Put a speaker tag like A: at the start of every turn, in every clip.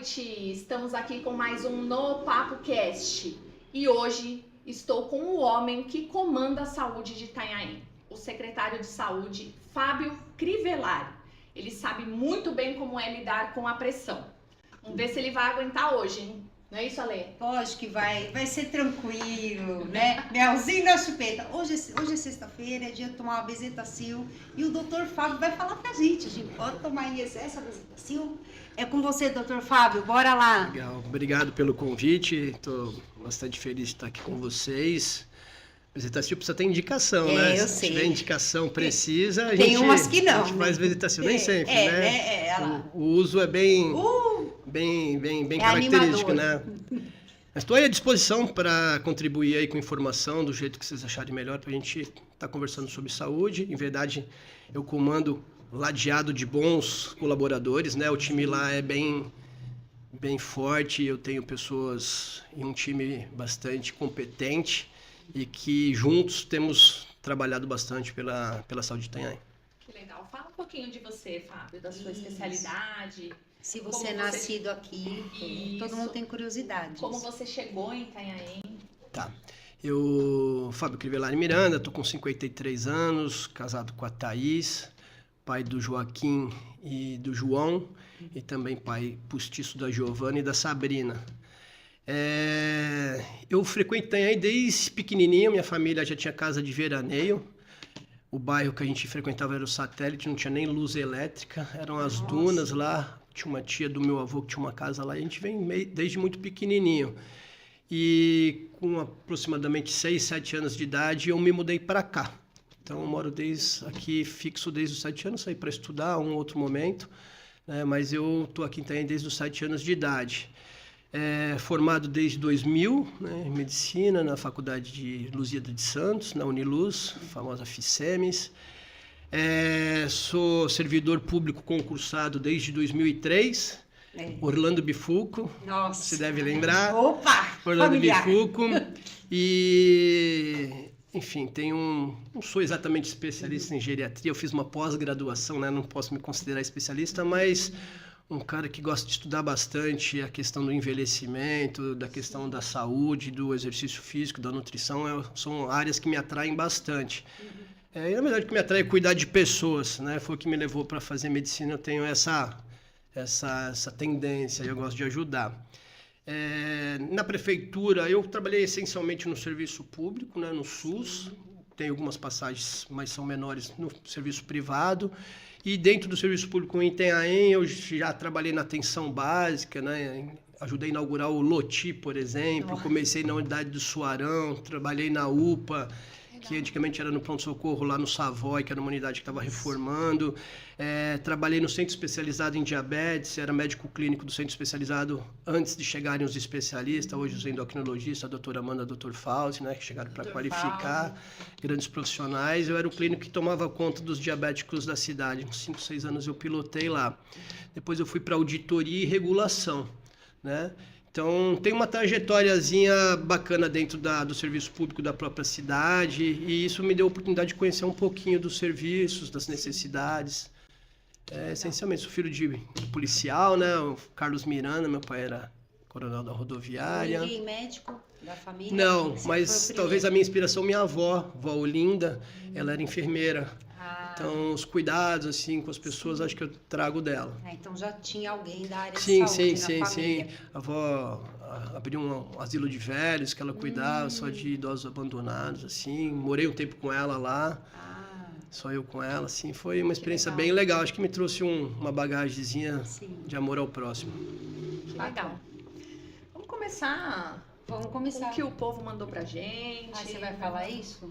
A: noite, estamos aqui com mais um No Papo Cast e hoje estou com o homem que comanda a saúde de Itanhaém, o secretário de saúde Fábio Crivellari. Ele sabe muito bem como é lidar com a pressão. Vamos ver se ele vai aguentar hoje, hein? Não é isso, Ale?
B: Lógico que vai ser tranquilo, né? Melzinho da chupeta. Hoje é sexta-feira, é dia de tomar uma Bezetacil e o doutor Fábio vai falar pra gente. A gente pode tomar em excesso a Bezetacil? É com você, doutor Fábio, bora lá.
C: Legal, obrigado pelo convite, estou bastante feliz de estar aqui com vocês. Bezetacil precisa ter indicação, né?
B: Eu
C: Se
B: sei.
C: tiver indicação precisa,
B: Tem umas que não,
C: a gente faz Bezetacil, nem sempre,
B: né?
C: né?
B: Ela...
C: O uso é bem característico,
B: animador.
C: né? Mas estou aí à disposição para contribuir aí com informação do jeito que vocês acharem melhor para a gente estar conversando sobre saúde. Em verdade, eu comando ladeado de bons colaboradores, né? O time lá é bem forte, eu tenho pessoas em um time bastante competente e que juntos temos trabalhado bastante pela saúde de Itanhaém.
A: Que legal. Fala um pouquinho de você, Fábio, da sua especialidade.
B: Se você é nascido aqui, todo mundo tem curiosidade.
A: Como você chegou em Itanhaém?
C: Tá. Eu, Fábio Crivellari Miranda, estou com 53 anos, casado com a Thaís, pai do Joaquim e do João, e também pai postiço da Giovana e da Sabrina. Eu frequento Itanhaém desde pequenininho, minha família já tinha casa de veraneio. O bairro que a gente frequentava era o Satélite, não tinha nem luz elétrica, eram as dunas lá. Tinha uma tia do meu avô que tinha uma casa lá e a gente vem desde muito pequenininho. E com aproximadamente 6, 7 anos de idade eu me mudei para cá. Então eu moro aqui fixo desde os 7 anos, saí para estudar um outro momento, né? Mas eu estou aqui em Itanhaém desde os 7 anos de idade. Formado desde 2000, né, em medicina, na Faculdade de Lusíada de Santos, na Uniluz, famosa FICEMES. Sou servidor público concursado desde 2003, Orlando Bifuco,
B: Nossa.
C: você deve lembrar.
B: Opa!
C: Orlando
B: Familiar.
C: Bifuco. E, enfim, não sou exatamente especialista em geriatria, eu fiz uma pós-graduação, né, não posso me considerar especialista, mas um cara que gosta de estudar bastante a questão do envelhecimento, da questão da saúde, do exercício físico, da nutrição, são áreas que me atraem bastante. E na verdade o que me atrai é cuidar de pessoas, né? Foi o que me levou para fazer medicina, eu tenho essa tendência, eu gosto de ajudar. Na prefeitura, eu trabalhei essencialmente no serviço público, né, no SUS, tem algumas passagens, mas são menores no serviço privado. E dentro do serviço público em Itanhaém, eu já trabalhei na atenção básica, né? Ajudei a inaugurar o LOTI, por exemplo. Comecei na unidade do Suarão, trabalhei na UPA, que antigamente era no pronto-socorro lá no Savoy, que era uma unidade que estava reformando. Trabalhei no centro especializado em diabetes, era médico clínico do centro especializado antes de chegarem os especialistas, hoje os endocrinologistas, a doutora Amanda, a doutor Fauzi, né, que chegaram para qualificar, grandes profissionais. Eu era o clínico que tomava conta dos diabéticos da cidade, uns 5, 6 anos eu pilotei lá. Depois eu fui para auditoria e regulação, né? Então, tem uma trajetóriazinha bacana dentro do serviço público da própria cidade e isso me deu a oportunidade de conhecer um pouquinho dos serviços, das necessidades. Essencialmente, sou filho de policial, né? O Carlos Miranda, meu pai era coronel da rodoviária.
B: Ninguém médico da família?
C: Não, mas talvez a minha inspiração, minha avó, vó Olinda, ela era enfermeira. Então, os cuidados, assim, com as pessoas, acho que eu trago dela.
B: Então já tinha alguém da área de
C: Sim,
B: saúde
C: sim,
B: na
C: sim,
B: família.
C: sim. A avó abriu um asilo de velhos que ela cuidava, só de idosos abandonados, assim. Morei um tempo com ela lá, só eu com ela, assim. Foi uma experiência bem legal. Acho que me trouxe uma bagagemzinha de amor ao próximo.
A: Que legal. Vamos começar com o que o povo mandou pra gente.
B: Você vai falar isso?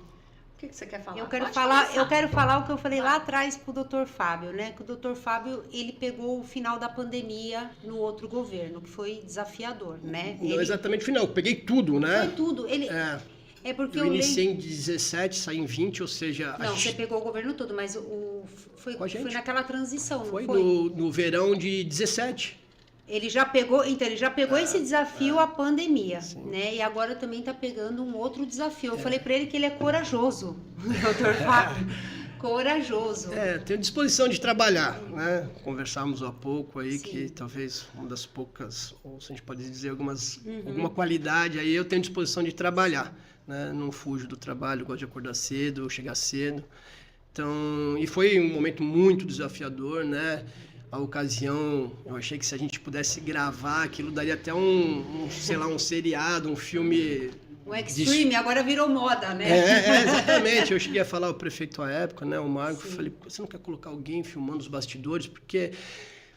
A: O que você quer falar?
B: Eu quero
A: Pode
B: falar,
A: começar.
B: eu quero falar o que eu falei lá atrás pro Dr. Fábio, né? Que o Dr. Fábio, ele pegou o final da pandemia no outro governo, que foi desafiador, né?
C: Não exatamente o final, eu peguei tudo, né?
B: Foi tudo. Ele é porque
C: eu iniciei em 17, saí em 20, ou seja...
B: Não, você pegou o governo todo, mas foi naquela transição, não foi?
C: Foi no verão de 17.
B: Ele já pegou esse desafio, a pandemia, né? E agora também tá pegando um outro desafio. Eu falei para ele que ele é corajoso, doutor Fábio. Corajoso.
C: Tenho disposição de trabalhar, né? Conversamos há pouco aí,
B: Sim.
C: que talvez uma das poucas, ou se a gente pode dizer alguma qualidade aí, eu tenho disposição de trabalhar, né? Não fujo do trabalho, gosto de acordar cedo, chegar cedo. Então, e foi um momento muito desafiador, né? A ocasião, eu achei que se a gente pudesse gravar aquilo, daria até sei lá, um seriado, um filme...
B: O Extreme agora virou moda, né?
C: Exatamente. Eu cheguei a falar ao prefeito à época, né, o Marco,
B: Sim.
C: falei, você não quer colocar alguém filmando os bastidores? Porque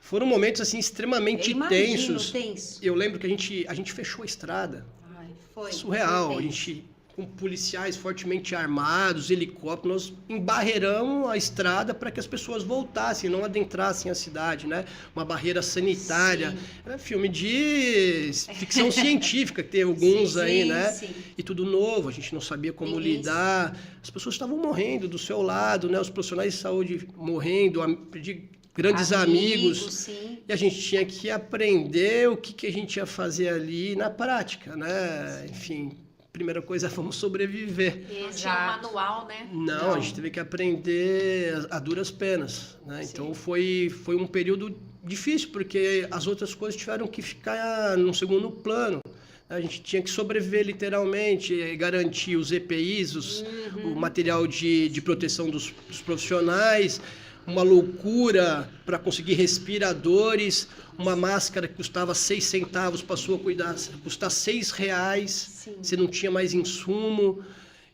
C: foram momentos, assim, extremamente
B: Eu imagino,
C: tensos.
B: tenso.
C: Eu lembro que a gente fechou a estrada.
B: Ai, foi.
C: Surreal.
B: Foi
C: A
B: tenso.
C: gente, com policiais fortemente armados, helicópteros, nós embarreiramos a estrada para que as pessoas voltassem, não adentrassem a cidade, né? Uma barreira sanitária.
B: Sim.
C: Era filme de ficção científica, que tem alguns aí, né?
B: Sim.
C: E tudo novo, a gente não sabia como
B: Ninguém
C: lidar. As pessoas estavam morrendo do seu lado, né? Os profissionais de saúde morrendo, perdi grandes amigos.
B: Sim.
C: E a gente tinha que aprender o que a gente ia fazer ali na prática, né? Enfim, primeira coisa, vamos sobreviver.
A: Não tinha um manual, né?
C: Não, a gente teve que aprender a duras penas, né?
A: Sim.
C: Então foi um período difícil, porque as outras coisas tiveram que ficar no segundo plano. A gente tinha que sobreviver literalmente, garantir os EPIs, o material de proteção dos profissionais, uma loucura para conseguir respiradores, uma máscara que custava 6 centavos passou a custar R$6,
B: Sim.
C: você não tinha mais insumo,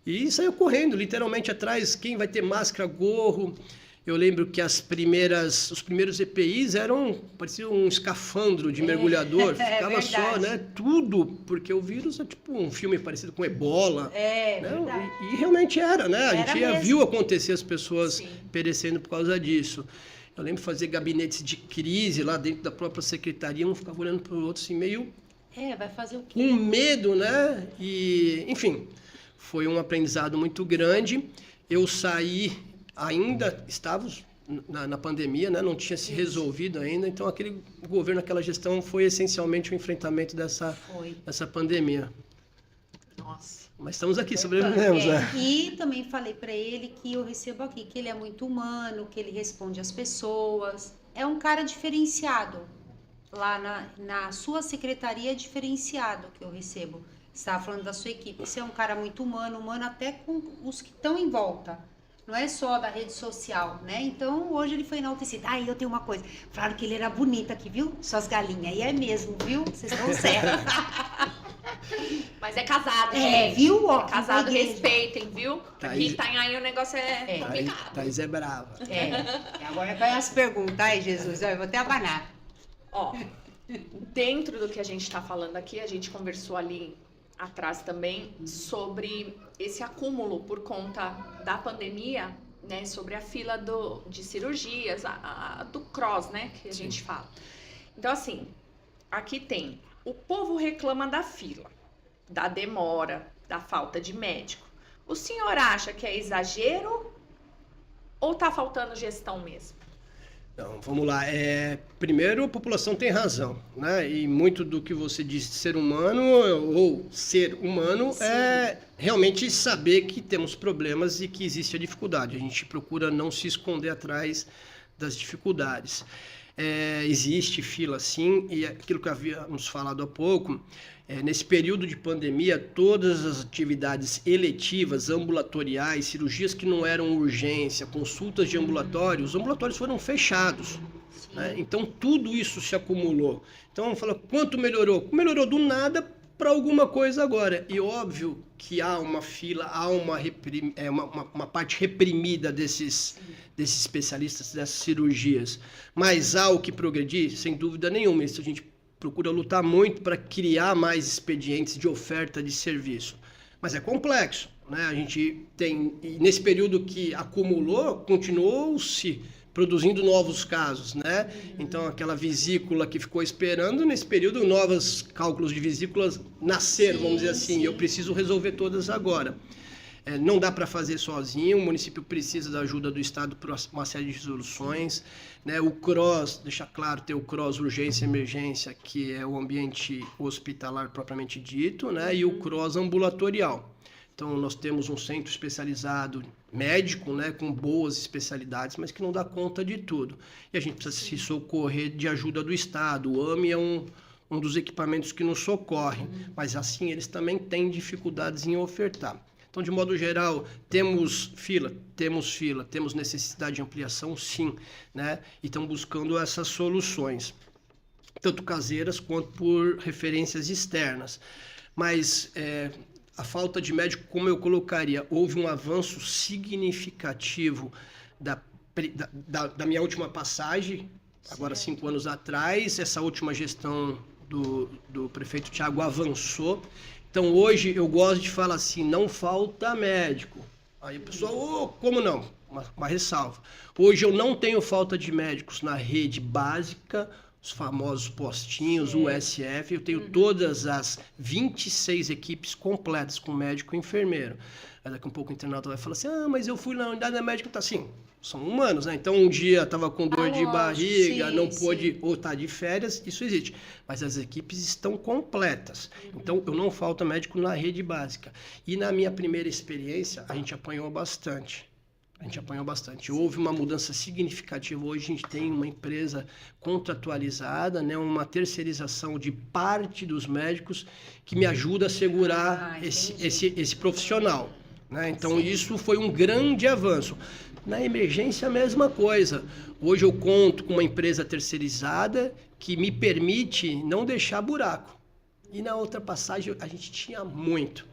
C: e saiu correndo, literalmente atrás, quem vai ter máscara, gorro. Eu lembro que os primeiros EPIs parecia um escafandro de mergulhador, ficava só,
B: verdade.
C: né, tudo, porque o vírus é tipo um filme parecido com Ebola. Né?
B: Verdade.
C: E realmente era, né? A
B: Era
C: gente
B: mesmo.
C: viu acontecer as pessoas
A: Sim.
C: perecendo por causa disso. Eu lembro de fazer gabinetes de crise lá dentro da própria secretaria, um ficava olhando para o outro assim, meio
B: Vai fazer o quê?
C: com medo, né? E, enfim, foi um aprendizado muito grande. Eu saí, ainda estávamos na pandemia, né? Não tinha se resolvido ainda, então aquele governo, aquela gestão foi essencialmente o enfrentamento dessa pandemia.
A: Nossa.
C: Mas estamos aqui, sobrevivemos, né?
B: E também falei para ele que eu recebo aqui, que ele é muito humano, que ele responde às pessoas. É um cara diferenciado. Lá na sua secretaria é diferenciado que eu recebo. Você estava falando da sua equipe. Você é um cara muito humano até com os que estão em volta. Não é só da rede social, né? Então, hoje ele foi enaltecido. Eu tenho uma coisa. Falaram que ele era bonito aqui, viu? Suas galinhas. E é mesmo, viu? Vocês estão certos.
A: Mas é casado, gente.
B: Viu? Ó,
A: É casado,
B: igreja.
A: respeitem, viu?
C: Thaís-
A: Aqui tá aí o negócio é complicado.
C: Thaís é brava.
B: E agora vai as perguntas. Ai, Jesus, eu vou até abanar.
A: Ó, dentro do que a gente está falando aqui, a gente conversou ali atrás também sobre esse acúmulo por conta da pandemia, né? Sobre a fila de cirurgias, do CROSS, né? Que a gente fala. Então, assim, aqui tem: o povo reclama da fila, da demora, da falta de médico. O senhor acha que é exagero ou tá faltando gestão mesmo?
C: Então, vamos lá. Primeiro, a população tem razão, né? E muito do que você disse de ser humano ou ser humano é realmente saber que temos problemas e que existe a dificuldade. A gente procura não se esconder atrás das dificuldades. Existe fila, sim, e aquilo que havíamos falado há pouco, nesse período de pandemia, todas as atividades eletivas, ambulatoriais, cirurgias que não eram urgência, consultas de ambulatório, os ambulatórios foram fechados. Né? Então, tudo isso se acumulou. Então, fala, quanto melhorou? Melhorou do nada para alguma coisa agora. E óbvio que há uma fila, há uma parte reprimida desses especialistas, dessas cirurgias. Mas há o que progredir? Sem dúvida nenhuma. Isso a gente procura lutar muito para criar mais expedientes de oferta de serviço. Mas é complexo, né? A gente tem, e nesse período que acumulou, continuou-se produzindo novos casos, né? Então, aquela vesícula que ficou esperando, nesse período, novos cálculos de vesículas nasceram, vamos dizer assim. Eu preciso resolver todas agora. Não dá para fazer sozinho, o município precisa da ajuda do Estado para uma série de resoluções. Né? O CROSS, deixar claro, tem o CROSS urgência e emergência, que é o ambiente hospitalar propriamente dito, né? E o CROSS ambulatorial. Então, nós temos um centro especializado médico, né, com boas especialidades, mas que não dá conta de tudo. E a gente precisa se socorrer de ajuda do Estado. O AME é um dos equipamentos que nos socorre, mas assim eles também têm dificuldades em ofertar. Então, de modo geral, temos necessidade de ampliação, sim, né? E estamos buscando essas soluções, tanto caseiras quanto por referências externas. Mas a falta de médico, como eu colocaria, houve um avanço significativo da minha última passagem, agora 5 anos atrás. Essa última gestão do prefeito Thiago avançou. Então, hoje, eu gosto de falar assim, não falta médico. Aí o pessoal, como não? Uma ressalva. Hoje eu não tenho falta de médicos na rede básica, os famosos postinhos, o USF. Eu tenho todas as 26 equipes completas com médico e enfermeiro. Aí daqui a pouco o internauta vai falar assim, mas eu fui na unidade médica, tá assim. São humanos, né? Então, um dia estava com dor de barriga, não pôde, ou está de férias, isso existe. Mas as equipes estão completas. Então, eu não falta médico na rede básica. E na minha primeira experiência, a gente apanhou bastante. Houve uma mudança significativa. Hoje a gente tem uma empresa contratualizada, né? Uma terceirização de parte dos médicos que me ajuda a segurar esse profissional. Né? Então, isso foi um grande avanço. Na emergência, a mesma coisa. Hoje eu conto com uma empresa terceirizada que me permite não deixar buraco. E na outra passagem a gente tinha muito.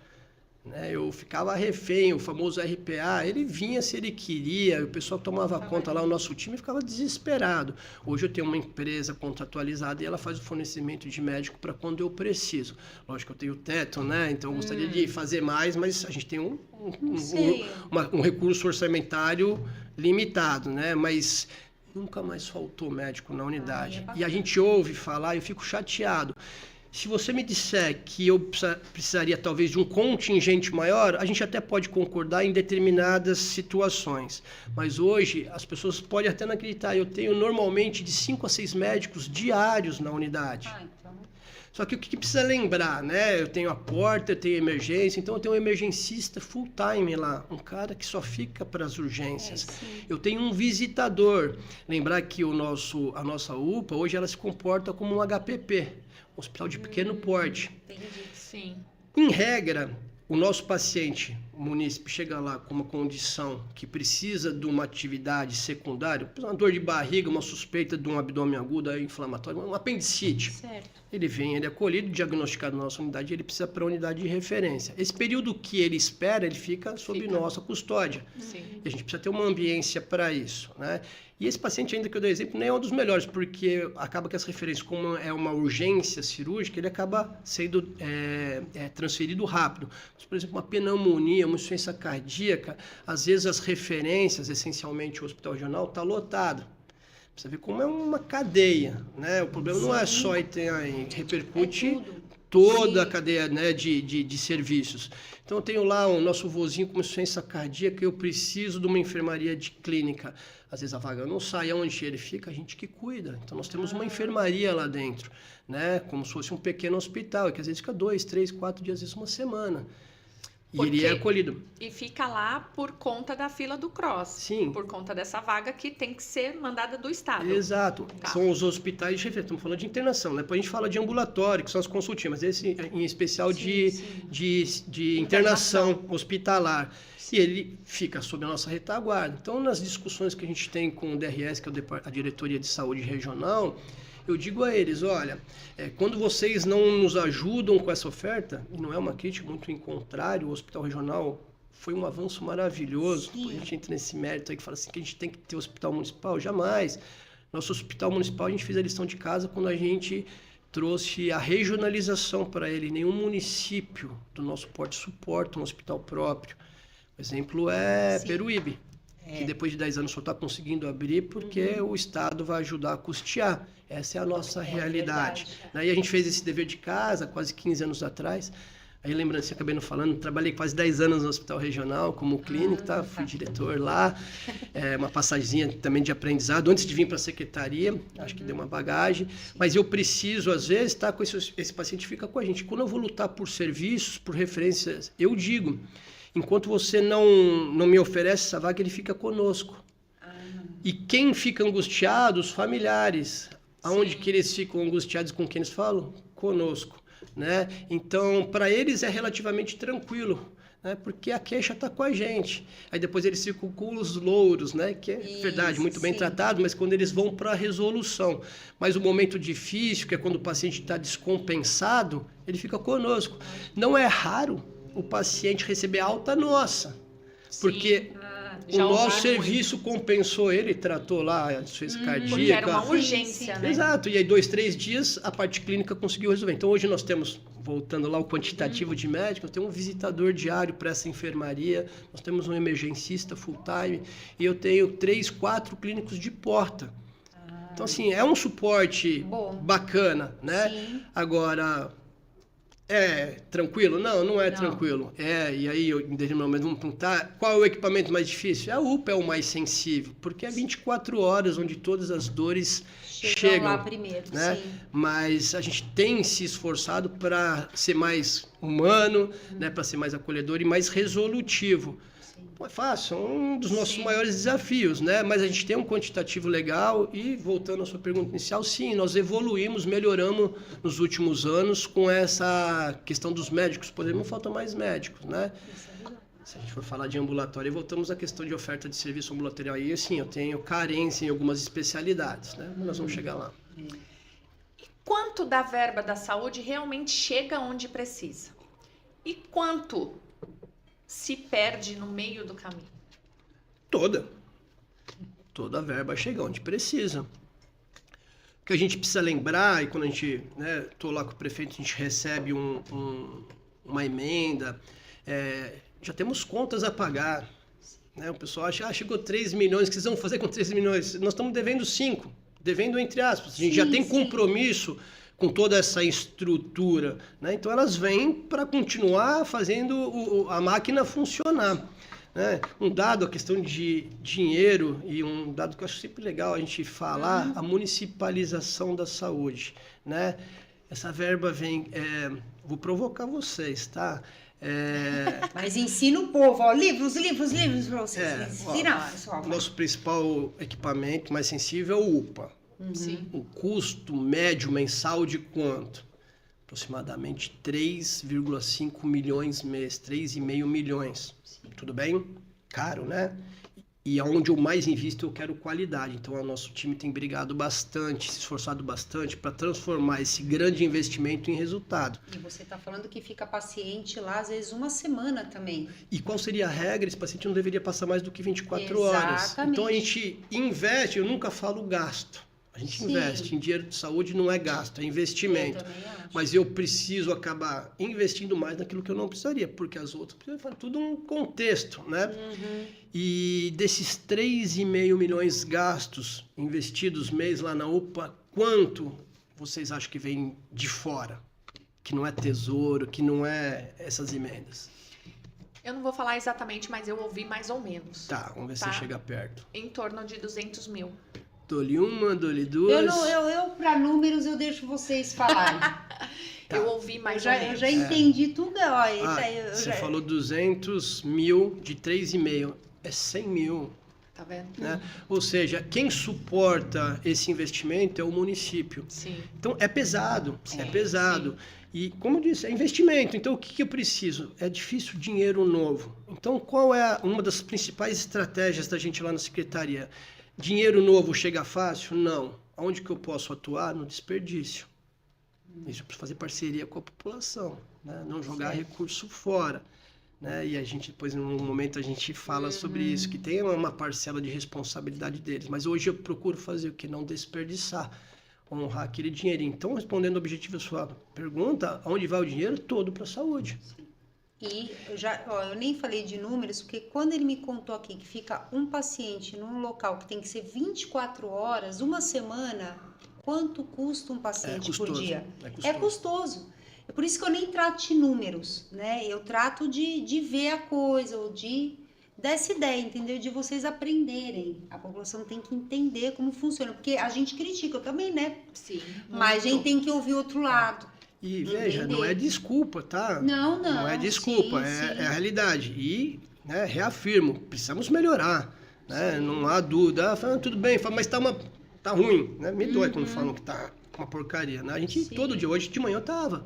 C: Né? Eu ficava refém, o famoso RPA, ele vinha se ele queria, o pessoal tomava conta lá, o nosso time ficava desesperado. Hoje eu tenho uma empresa contratualizada e ela faz o fornecimento de médico para quando eu preciso. Lógico que eu tenho teto, né? Então eu gostaria de fazer mais, mas a gente tem um recurso orçamentário limitado, né? Mas nunca mais faltou médico na unidade. E a gente ouve falar, eu fico chateado. Se você me disser que eu precisaria talvez de um contingente maior, a gente até pode concordar em determinadas situações. Mas hoje as pessoas podem até não acreditar. Eu tenho normalmente de 5 a 6 médicos diários na unidade. Só que o que precisa lembrar, né? Eu tenho a porta, eu tenho emergência, então eu tenho um emergencista full time lá, um cara que só fica para as urgências. Eu tenho um visitador. Lembrar que a nossa UPA hoje ela se comporta como um HPP. Hospital de pequeno porte.
A: Entendi, sim.
C: Em regra, o nosso paciente, o munícipe, chega lá com uma condição que precisa de uma atividade secundária, uma dor de barriga, uma suspeita de um abdômen agudo, inflamatório, um apendicite.
A: Certo.
C: Ele vem, ele é acolhido, diagnosticado na nossa unidade, ele precisa para a unidade de referência. Esse período que ele espera, ele fica sob nossa custódia.
A: Sim.
C: E a gente precisa ter uma ambiência para isso, né? E esse paciente, ainda que eu dei exemplo, nem é um dos melhores, porque acaba que as referências, como é uma urgência cirúrgica, ele acaba sendo transferido rápido. Mas, por exemplo, uma pneumonia, uma insuficiência cardíaca, às vezes as referências, essencialmente o hospital regional, está lotado. Você vê como é uma cadeia, né? O problema não é só Itanhaém, repercute toda a cadeia, né, de serviços. Então, eu tenho lá o nosso vozinho com insuficiência cardíaca, eu preciso de uma enfermaria de clínica. Às vezes a vaga não sai, onde ele fica, a gente que cuida. Então, nós temos uma enfermaria lá dentro, né? Como se fosse um pequeno hospital, que às vezes fica 2, 3, 4 dias, às vezes uma semana. E ele é acolhido.
A: E fica lá por conta da fila do CROSS.
C: Sim.
A: Por conta dessa vaga que tem que ser mandada do Estado.
C: Exato.
A: Tá.
C: São os hospitais de referência. Estamos falando de internação, né? Depois a gente fala de ambulatório, que são as consultinhas, mas esse em especial de internação hospitalar. E ele fica sob a nossa retaguarda. Então, nas discussões que a gente tem com o DRS, que é a Diretoria de Saúde Regional, eu digo a eles, olha, quando vocês não nos ajudam com essa oferta, e não é uma crítica, muito em contrário, o Hospital Regional foi um avanço maravilhoso. A gente entra nesse mérito aí que fala assim que a gente tem que ter hospital municipal, jamais. Nosso hospital municipal, a gente fez a lição de casa quando a gente trouxe a regionalização para ele. Nenhum município do nosso porte suporta um hospital próprio. O exemplo é Peruíbe, que depois de 10 anos só está conseguindo abrir porque o Estado vai ajudar a custear. Essa é a nossa realidade. Né? E a gente fez esse dever de casa quase 15 anos atrás. Aí, lembrança, acabei não falando, trabalhei quase 10 anos no Hospital Regional como clínico, tá? Fui diretor lá, uma passagemzinha também de aprendizado, antes de vir para a secretaria, acho que deu uma bagagem, mas eu preciso, às vezes, tá? Com esse paciente fica com a gente. Quando eu vou lutar por serviços, por referências, eu digo, enquanto você não me oferece essa vaga, ele fica conosco. E quem fica angustiado, os familiares, aonde que eles ficam angustiados, com quem eles falam? Conosco. Né? Então, para eles é relativamente tranquilo, né? Porque a queixa está com a gente. Aí depois eles ficam com os louros, né? Que é verdade, muito bem tratado, mas quando eles vão para a resolução. Mas o momento difícil, que é quando o paciente está descompensado, ele fica conosco. Não é raro o paciente receber alta nossa, porque o nosso serviço compensou ele, tratou lá a insuficiência cardíaca.
A: Porque era uma urgência, né?
C: Exato, e aí 2, 3 dias a parte clínica conseguiu resolver. Então hoje nós temos, voltando lá ao quantitativo de médicos, nós temos um visitador diário para essa enfermaria, nós temos um emergencista full time e eu tenho 3, 4 clínicos de porta. Então assim, é um suporte bacana, né?
B: Sim.
C: Agora, é tranquilo? Não é tranquilo. E aí, em determinado momento, vamos perguntar qual é o equipamento mais difícil? A UPA é o mais sensível, porque é 24 horas onde todas as dores chegam
B: lá primeiro,
C: né?
B: Sim.
C: Mas a gente tem se esforçado para ser mais humano, né? Para ser mais acolhedor e mais resolutivo. Não é fácil, é um dos nossos maiores desafios, né? Mas a gente tem um quantitativo legal e, voltando à sua pergunta inicial, sim, nós evoluímos, melhoramos nos últimos anos com essa questão dos médicos, por exemplo, não faltam mais médicos, né? Se a gente for falar de ambulatório, voltamos à questão de oferta de serviço ambulatorial. Aí, assim, eu tenho carência em algumas especialidades, né? Nós vamos chegar lá.
A: E quanto da verba da saúde realmente chega onde precisa? E quanto se perde no meio do caminho?
C: Toda a verba chega onde precisa. O que a gente precisa lembrar, e quando a gente, né, tô lá com o prefeito, a gente recebe uma emenda, já temos contas a pagar. Né? O pessoal acha, chegou 3 milhões, o que vocês vão fazer com 3 milhões? Nós estamos devendo 5, devendo entre aspas. A gente já tem compromisso com toda essa estrutura, né? Então elas vêm para continuar fazendo a máquina funcionar, né? Um dado, a questão de dinheiro, e um dado que eu acho sempre legal a gente falar, a municipalização da saúde, né? Essa verba vem, vou provocar vocês, tá?
B: Mas ensina o povo, ó, livros para vocês. Ensina, pessoal.
C: Nosso principal equipamento mais sensível é o UPA.
A: Sim.
C: O custo médio mensal de quanto? Aproximadamente 3,5 milhões mês, 3,5 milhões. Tudo bem? Caro, né? E aonde eu mais invisto, eu quero qualidade. Então, o nosso time tem brigado bastante, se esforçado bastante para transformar esse grande investimento em resultado.
B: E você está falando que fica paciente lá, às vezes, uma semana também.
C: E qual seria a regra? Esse paciente não deveria passar mais do que 24 horas.
B: Exatamente.
C: Então, a gente investe, eu nunca falo gasto. A gente investe em dinheiro de saúde, não é gasto, é investimento.
B: Eu também acho.
C: Mas eu preciso acabar investindo mais naquilo que eu não precisaria, porque as outras precisam tudo um contexto, né? E desses 3,5 milhões gastos investidos mês lá na UPA, quanto vocês acham que vem de fora? Que não é tesouro, que não é essas emendas?
A: Eu não vou falar exatamente, mas eu ouvi mais ou menos.
C: Tá, vamos ver se você chega perto.
A: Em torno de 200 mil.
C: Dou-lhe uma, dou-lhe duas.
B: Eu para números, eu deixo vocês falarem.
C: Tá.
A: Eu ouvi mais ou menos.
B: Eu já entendi tudo. Ó,
C: Você falou 200 mil de 3,5. É 100 mil.
A: Tá vendo?
C: Né? Ou seja, quem suporta esse investimento é o município.
A: Sim.
C: Então, é pesado. É pesado. E, como eu disse, é investimento. Então, o que eu preciso? É difícil dinheiro novo. Então, qual é uma das principais estratégias da gente lá na secretaria? Dinheiro novo chega fácil? Não. Onde que eu posso atuar? No desperdício. Isso para fazer parceria com a população, né? Não jogar recurso fora, né? E a gente depois, num momento, a gente fala sobre isso, que tem uma parcela de responsabilidade deles. Mas hoje eu procuro fazer o que? Não desperdiçar, honrar aquele dinheiro. Então, respondendo o objetivo da sua pergunta, onde vai o dinheiro? Todo para a saúde.
B: E eu nem falei de números, porque quando ele me contou aqui que fica um paciente num local que tem que ser 24 horas, uma semana, quanto custa um paciente por dia?
C: É custoso.
B: É por isso que eu nem trato de números, né? Eu trato de ver a coisa, ou dessa ideia, entendeu? De vocês aprenderem. A população tem que entender como funciona. Porque a gente critica, eu também, né?
A: Sim.
B: Mas a gente
A: muito.
B: tem que ouvir o outro lado.
C: E veja, não é
B: Entender.
C: desculpa, tá?
B: Não,
C: Não é desculpa,
B: sim,
C: é
B: sim.
C: a realidade. E, né, reafirmo, precisamos melhorar, né? Não há dúvida. Ah, fala, tudo bem, fala, mas tá ruim, né? Me dói quando falam que tá uma porcaria, né? A gente,
B: Sim.
C: todo dia, hoje de manhã eu tava.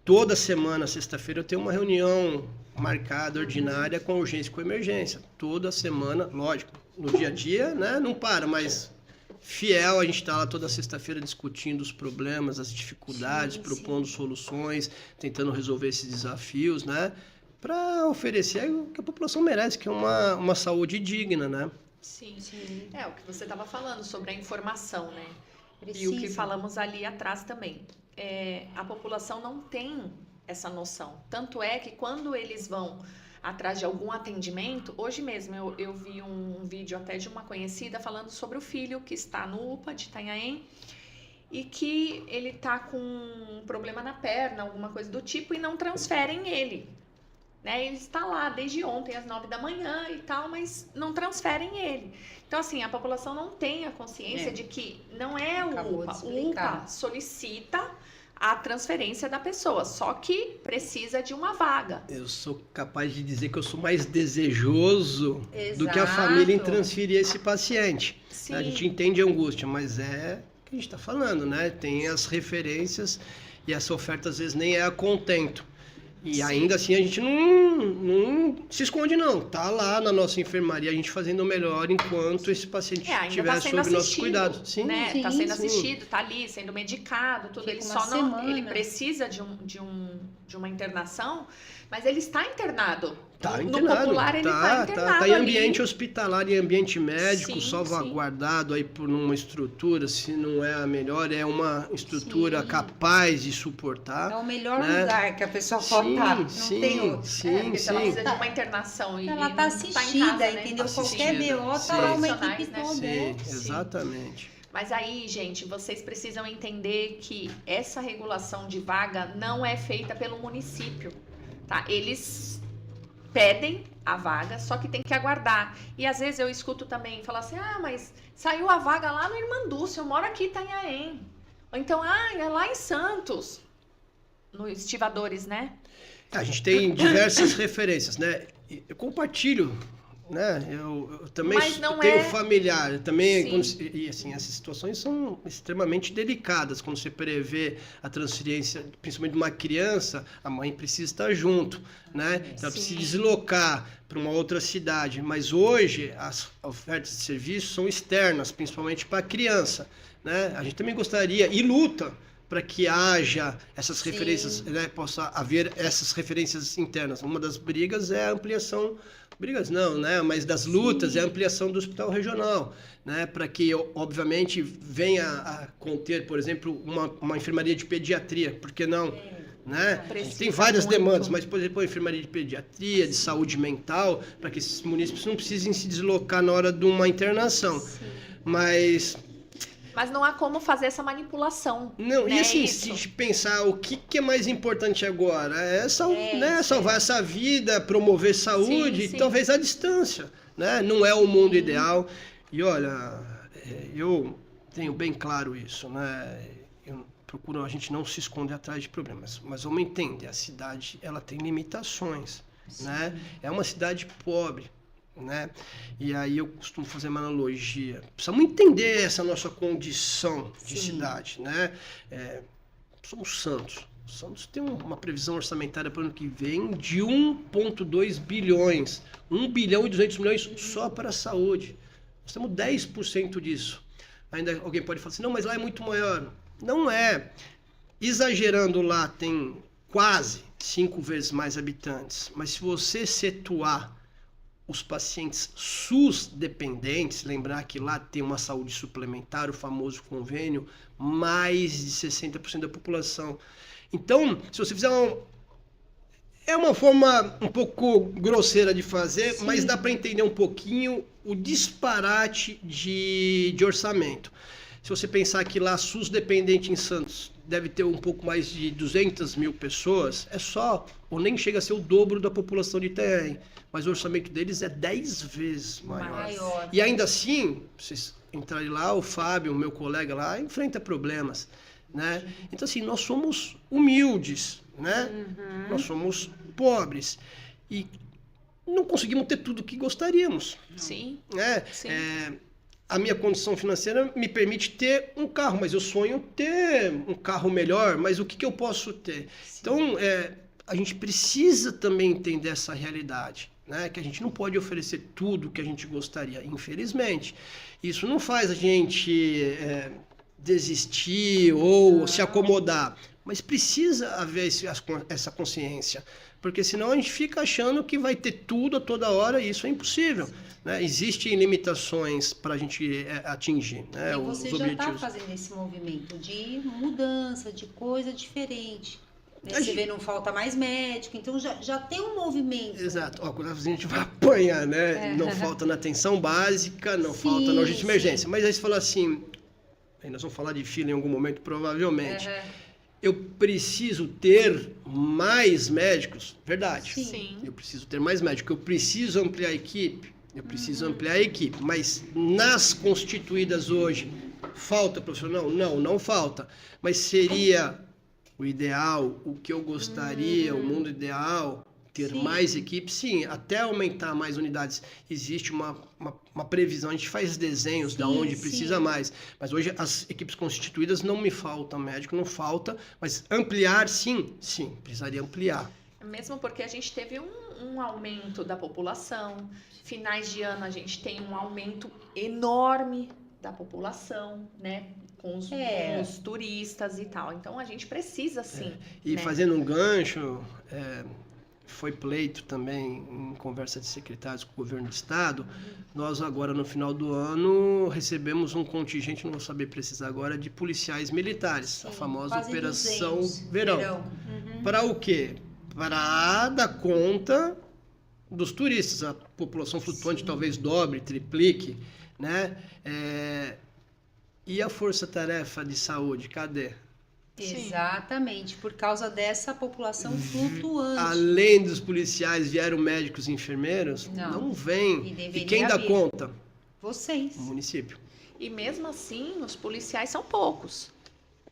C: Toda semana, sexta-feira, eu tenho uma reunião marcada, ordinária, com urgência e com emergência. Toda semana, lógico, no dia a dia, né? Não para, mas fiel, a gente está lá toda sexta-feira discutindo os problemas, as dificuldades,
B: Sim,
C: propondo soluções, tentando resolver esses desafios, né? Para oferecer o que a população merece, que é uma saúde digna, né?
A: Sim.
B: Sim.
A: É o que você estava falando sobre a informação, né? E
B: Precisa.
A: o que falamos ali atrás também. A população não tem essa noção. Tanto é que quando eles vão atrás de algum atendimento, hoje mesmo eu vi um vídeo até de uma conhecida falando sobre o filho que está no UPA de Itanhaém e que ele está com um problema na perna, alguma coisa do tipo, e não transferem ele. Né? Ele está lá desde ontem às 9 da manhã e tal, mas não transferem ele. Então, assim, a população não tem a consciência de que não é o
B: Acabou de
A: UPA. O
B: explicar.
A: UPA solicita a transferência da pessoa, só que precisa de uma vaga.
C: Eu sou capaz de dizer que eu sou mais desejoso do que a
B: Exato.
C: família em transferir esse paciente.
A: Sim.
C: A gente entende a angústia, mas é o que a gente está falando, né? Tem as referências e essa oferta às vezes nem é a contento. E
A: Sim.
C: ainda assim a gente não se esconde, não. Tá lá na nossa enfermaria, a gente fazendo o melhor enquanto esse paciente
A: ainda
C: estiver
A: está sendo
C: sob nossos
A: assistido,
C: cuidados. Sim,
A: né?
B: sim,
A: Está sendo
B: sim.
A: assistido, está ali, sendo medicado, tudo.
B: Fica
A: Ele
B: uma
A: só não,
B: semana.
A: ele precisa de uma internação, mas ele está internado.
C: Tá
A: no
C: internado.
A: popular ele está internado
C: tá em
A: ali.
C: ambiente hospitalar, em ambiente médico,
A: Sim,
C: salvaguardado aí por uma estrutura, se não é a melhor, é uma estrutura
B: Sim.
C: capaz de
B: É
C: suportar.
B: o melhor
C: né?
B: lugar que a pessoa pode estar. Não tem outro.
C: sim,
A: Porque se ela
C: sim.
A: precisa de uma internação e
B: Ela
A: não
B: tá
A: em
B: assistida,
A: casa, né?
B: entendeu?
A: Tá
B: Qualquer
A: assistida.
B: BO,
C: Sim.
B: tá lá uma
A: Profissionais,
B: equipe
A: né?
B: toda.
C: Sim,
A: Sim.
C: exatamente.
A: Mas aí, gente, vocês precisam entender que essa regulação de vaga não é feita pelo município, tá? Eles pedem a vaga, só que tem que aguardar. E às vezes eu escuto também falar assim, mas saiu a vaga lá no Irmandúcio, eu moro aqui em Itanhaém. Ou então, é lá em Santos, no Estivadores, né?
C: A gente tem diversas referências, né? Eu compartilho, né? Eu também
A: Mas não
C: tenho
A: é-
C: familiar, eu também,
A: Sim.
C: e assim, essas situações são extremamente delicadas, quando você prevê a transferência, principalmente de uma criança, a mãe precisa estar junto, né? Então ela
A: Sim.
C: precisa deslocar para uma outra cidade, mas hoje as ofertas de serviço são externas, principalmente para a criança, né? A gente também gostaria, e luta, para que haja essas
B: Sim.
C: referências, né, possa haver essas referências internas. Uma das brigas é a ampliação, brigas não, né, mas das lutas é a ampliação do hospital regional, né, para que, obviamente, venha a conter, por exemplo, uma enfermaria de pediatria, por que não? Né? A gente tem
A: Precisa
C: várias
A: muito.
C: demandas, mas, por exemplo, a enfermaria de pediatria, de saúde mental, para que esses munícipes não precisem se deslocar na hora de uma internação. Mas
A: não há como fazer essa manipulação.
C: não,
A: né?
C: e assim,
A: Isso.
C: se a gente pensar o que é mais importante agora, né, salvar essa vida, promover saúde,
A: Sim, sim.
C: talvez à distância, né? Não é o mundo ideal. E olha, eu tenho bem claro isso, né? Eu procuro a gente não se esconder atrás de problemas, mas vamos entender, a cidade ela tem limitações, né? É uma cidade pobre, né? E aí eu costumo fazer uma analogia. Precisamos entender essa nossa condição de
B: Sim.
C: cidade, né? Somos Santos. Santos tem uma previsão orçamentária para o ano que vem de 1,2 bilhões. 1 bilhão e 200 milhões só para a saúde. Nós temos 10% disso. Ainda alguém pode falar assim, não, mas lá é muito maior. Não é. Exagerando, lá tem quase 5 vezes mais habitantes. Mas se você situar os pacientes SUS dependentes, lembrar que lá tem uma saúde suplementar, o famoso convênio, mais de 60% da população. Então, se você fizer é uma forma um pouco grosseira de fazer,
B: Sim.
C: mas dá para entender um pouquinho o disparate de orçamento. Se você pensar que lá, SUS dependente em Santos deve ter um pouco mais de 200 mil pessoas, é só, ou nem chega a ser o dobro da população de Itanhaém, mas o orçamento deles é 10 vezes maior. E ainda assim, vocês entrarem lá, o Fábio, o meu colega lá, enfrenta problemas, né? Então, assim, nós somos humildes, né? Nós somos pobres e não conseguimos ter tudo o que gostaríamos.
A: Sim.
C: Né?
A: Sim.
C: A minha condição financeira me permite ter um carro, mas eu sonho ter um carro melhor, mas o que eu posso ter? Sim. Então, a gente precisa também entender essa realidade, né? Que a gente não pode oferecer tudo o que a gente gostaria, infelizmente. Isso não faz a gente desistir ou se acomodar, mas precisa haver essa consciência, porque senão a gente fica achando que vai ter tudo a toda hora e isso é impossível. Né? Existem limitações para a gente atingir, né,
B: e
C: os
B: você
C: objetivos.
B: já está fazendo esse movimento de mudança, de coisa diferente. Né? Você vê, não falta mais médico, então já tem um movimento.
C: Exato. Ó, quando a gente vai apanhar, né? Não falta na atenção básica, não falta na urgência de emergência. Mas aí você fala assim, aí nós vamos falar de fila em algum momento, provavelmente. Eu preciso ter mais médicos? Verdade.
A: Sim.
C: Eu preciso ter mais médicos. Eu preciso ampliar a equipe? Eu preciso ampliar a equipe. Mas nas constituídas hoje, falta profissional? Não falta. Mas seria o ideal, o que eu gostaria, o mundo ideal, ter mais equipes? Sim, até aumentar mais unidades. Existe uma previsão, a gente faz desenhos de onde precisa mais. Mas hoje as equipes constituídas não me faltam médico, não falta, mas ampliar sim, precisaria ampliar.
A: Mesmo porque a gente teve um aumento da população, finais de ano a gente tem um aumento enorme da população, né? Com os turistas e tal. Então a gente precisa sim.
C: E
A: né?
C: fazendo um gancho, foi pleito também em conversa de secretários com o governo do estado. Nós agora no final do ano recebemos um contingente, não vou saber precisar agora, de policiais militares, a famosa Operação Verão. Para o quê? Para dar conta dos turistas. A população flutuante talvez dobre, triplique, né? E a força-tarefa de saúde, cadê?
B: Exatamente, por causa dessa população flutuante.
C: Além dos policiais, vieram médicos e enfermeiros? Não vem. E quem dá conta?
B: Vocês.
C: O município.
A: E mesmo assim, os policiais são poucos.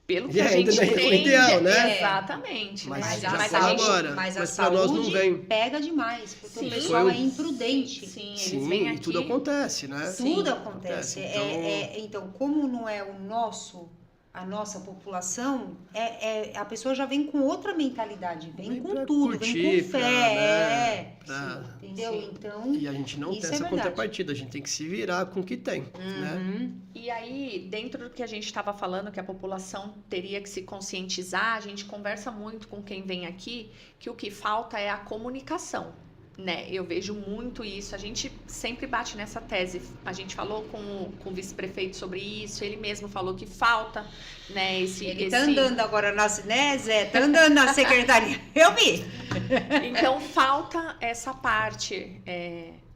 A: Pelo que
C: E
A: a
C: ainda
A: gente
C: não é
A: tem.
C: o ideal, né?
A: Exatamente.
C: Mas
A: né?
C: já
A: Mas
C: fala
A: a gente,
C: agora.
B: Mas a
C: Mas para nós não
B: saúde
C: vem.
B: pega demais, porque
A: Sim.
B: o pessoal é imprudente.
A: Sim, eles
C: Sim,
A: vêm
C: e
A: aqui.
C: tudo acontece, né?
B: Tudo acontece.
C: Então,
B: Então, como não é a nossa população, a pessoa já vem com outra mentalidade, vem com tudo, vem com fé. Entendeu?
A: Sim.
B: Então,
C: e a gente não tem
B: isso é
C: essa
B: verdade.
C: contrapartida, a gente tem que se virar com o que tem, né?
A: E aí, dentro do que a gente estava falando, que a população teria que se conscientizar, a gente conversa muito com quem vem aqui, que o que falta é a comunicação. Né? Eu vejo muito isso, a gente sempre bate nessa tese, a gente falou com o vice-prefeito sobre isso, ele mesmo falou que falta, né,
B: ele tá andando agora, né, Zé? Tá andando na secretaria, eu vi!
A: Então, falta essa parte,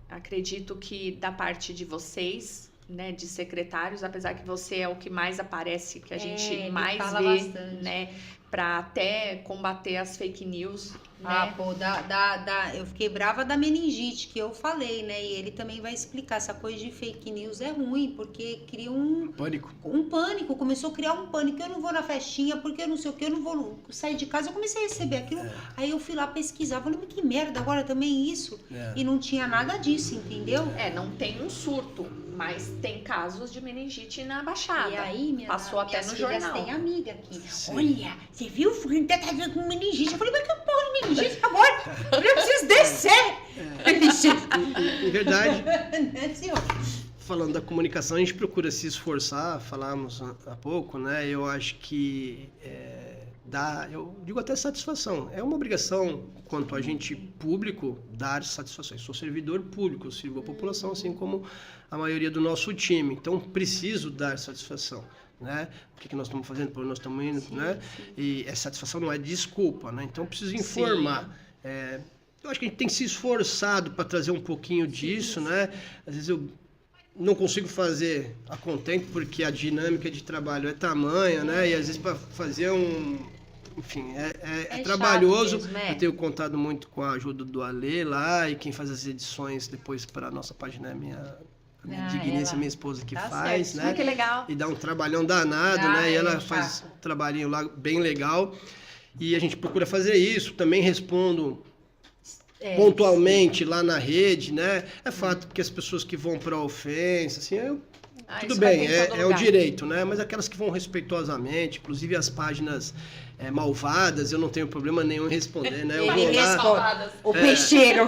A: acredito que da parte de vocês, né, de secretários, apesar que você é o que mais aparece, que a gente mais
B: fala
A: vê,
B: bastante.
A: né, para até combater as fake news, né?
B: Eu fiquei brava da meningite, que eu falei, né? E ele também vai explicar, essa coisa de fake news é ruim, porque cria um pânico, começou a criar um pânico, eu não vou na festinha, porque eu não sei o que, eu não vou sair de casa, eu comecei a receber aquilo, aí eu fui lá pesquisar, falei, mas que merda, agora também isso, e não tinha nada disso, entendeu?
A: Não tem um surto, mas tem casos de meningite na Baixada.
B: E aí,
A: passou até no jornal.
B: Tem amiga aqui. Olha, você viu? O fulano tá com meningite. Eu falei, mas que porra de meningite agora? Eu preciso descer.
C: Em verdade,
B: Né, senhor?
C: falando da comunicação, a gente procura se esforçar, falamos há pouco, né? Eu acho que eu digo até satisfação. É uma obrigação, quanto a gente público, dar satisfações. Sou servidor público, eu sirvo a população, assim como a maioria do nosso time. Então, preciso dar satisfação, né? O que nós estamos fazendo, por onde nós estamos indo, né? E essa satisfação não é desculpa, né? Então, preciso informar. Eu acho que a gente tem se esforçado para trazer um pouquinho disso, né? Às vezes não consigo fazer a contento porque a dinâmica de trabalho é tamanha, né? E às vezes para fazer enfim, é trabalhoso.
B: Mesmo,
C: Eu tenho contado muito com a ajuda do Ale lá, e quem faz as edições depois para a nossa página é a minha digníssima, minha esposa que faz,
A: certo.
C: né?
A: Que legal.
C: E dá um trabalhão danado, né? E ela faz um trabalhinho lá bem legal. E a gente procura fazer isso. Também respondo pontualmente lá na rede, né? É fato que as pessoas que vão para ofensa, assim, tudo bem, é o direito, né? Mas aquelas que vão respeitosamente, inclusive as páginas malvadas, eu não tenho problema nenhum em responder, né? Eu vou lá,
B: o peixeiro.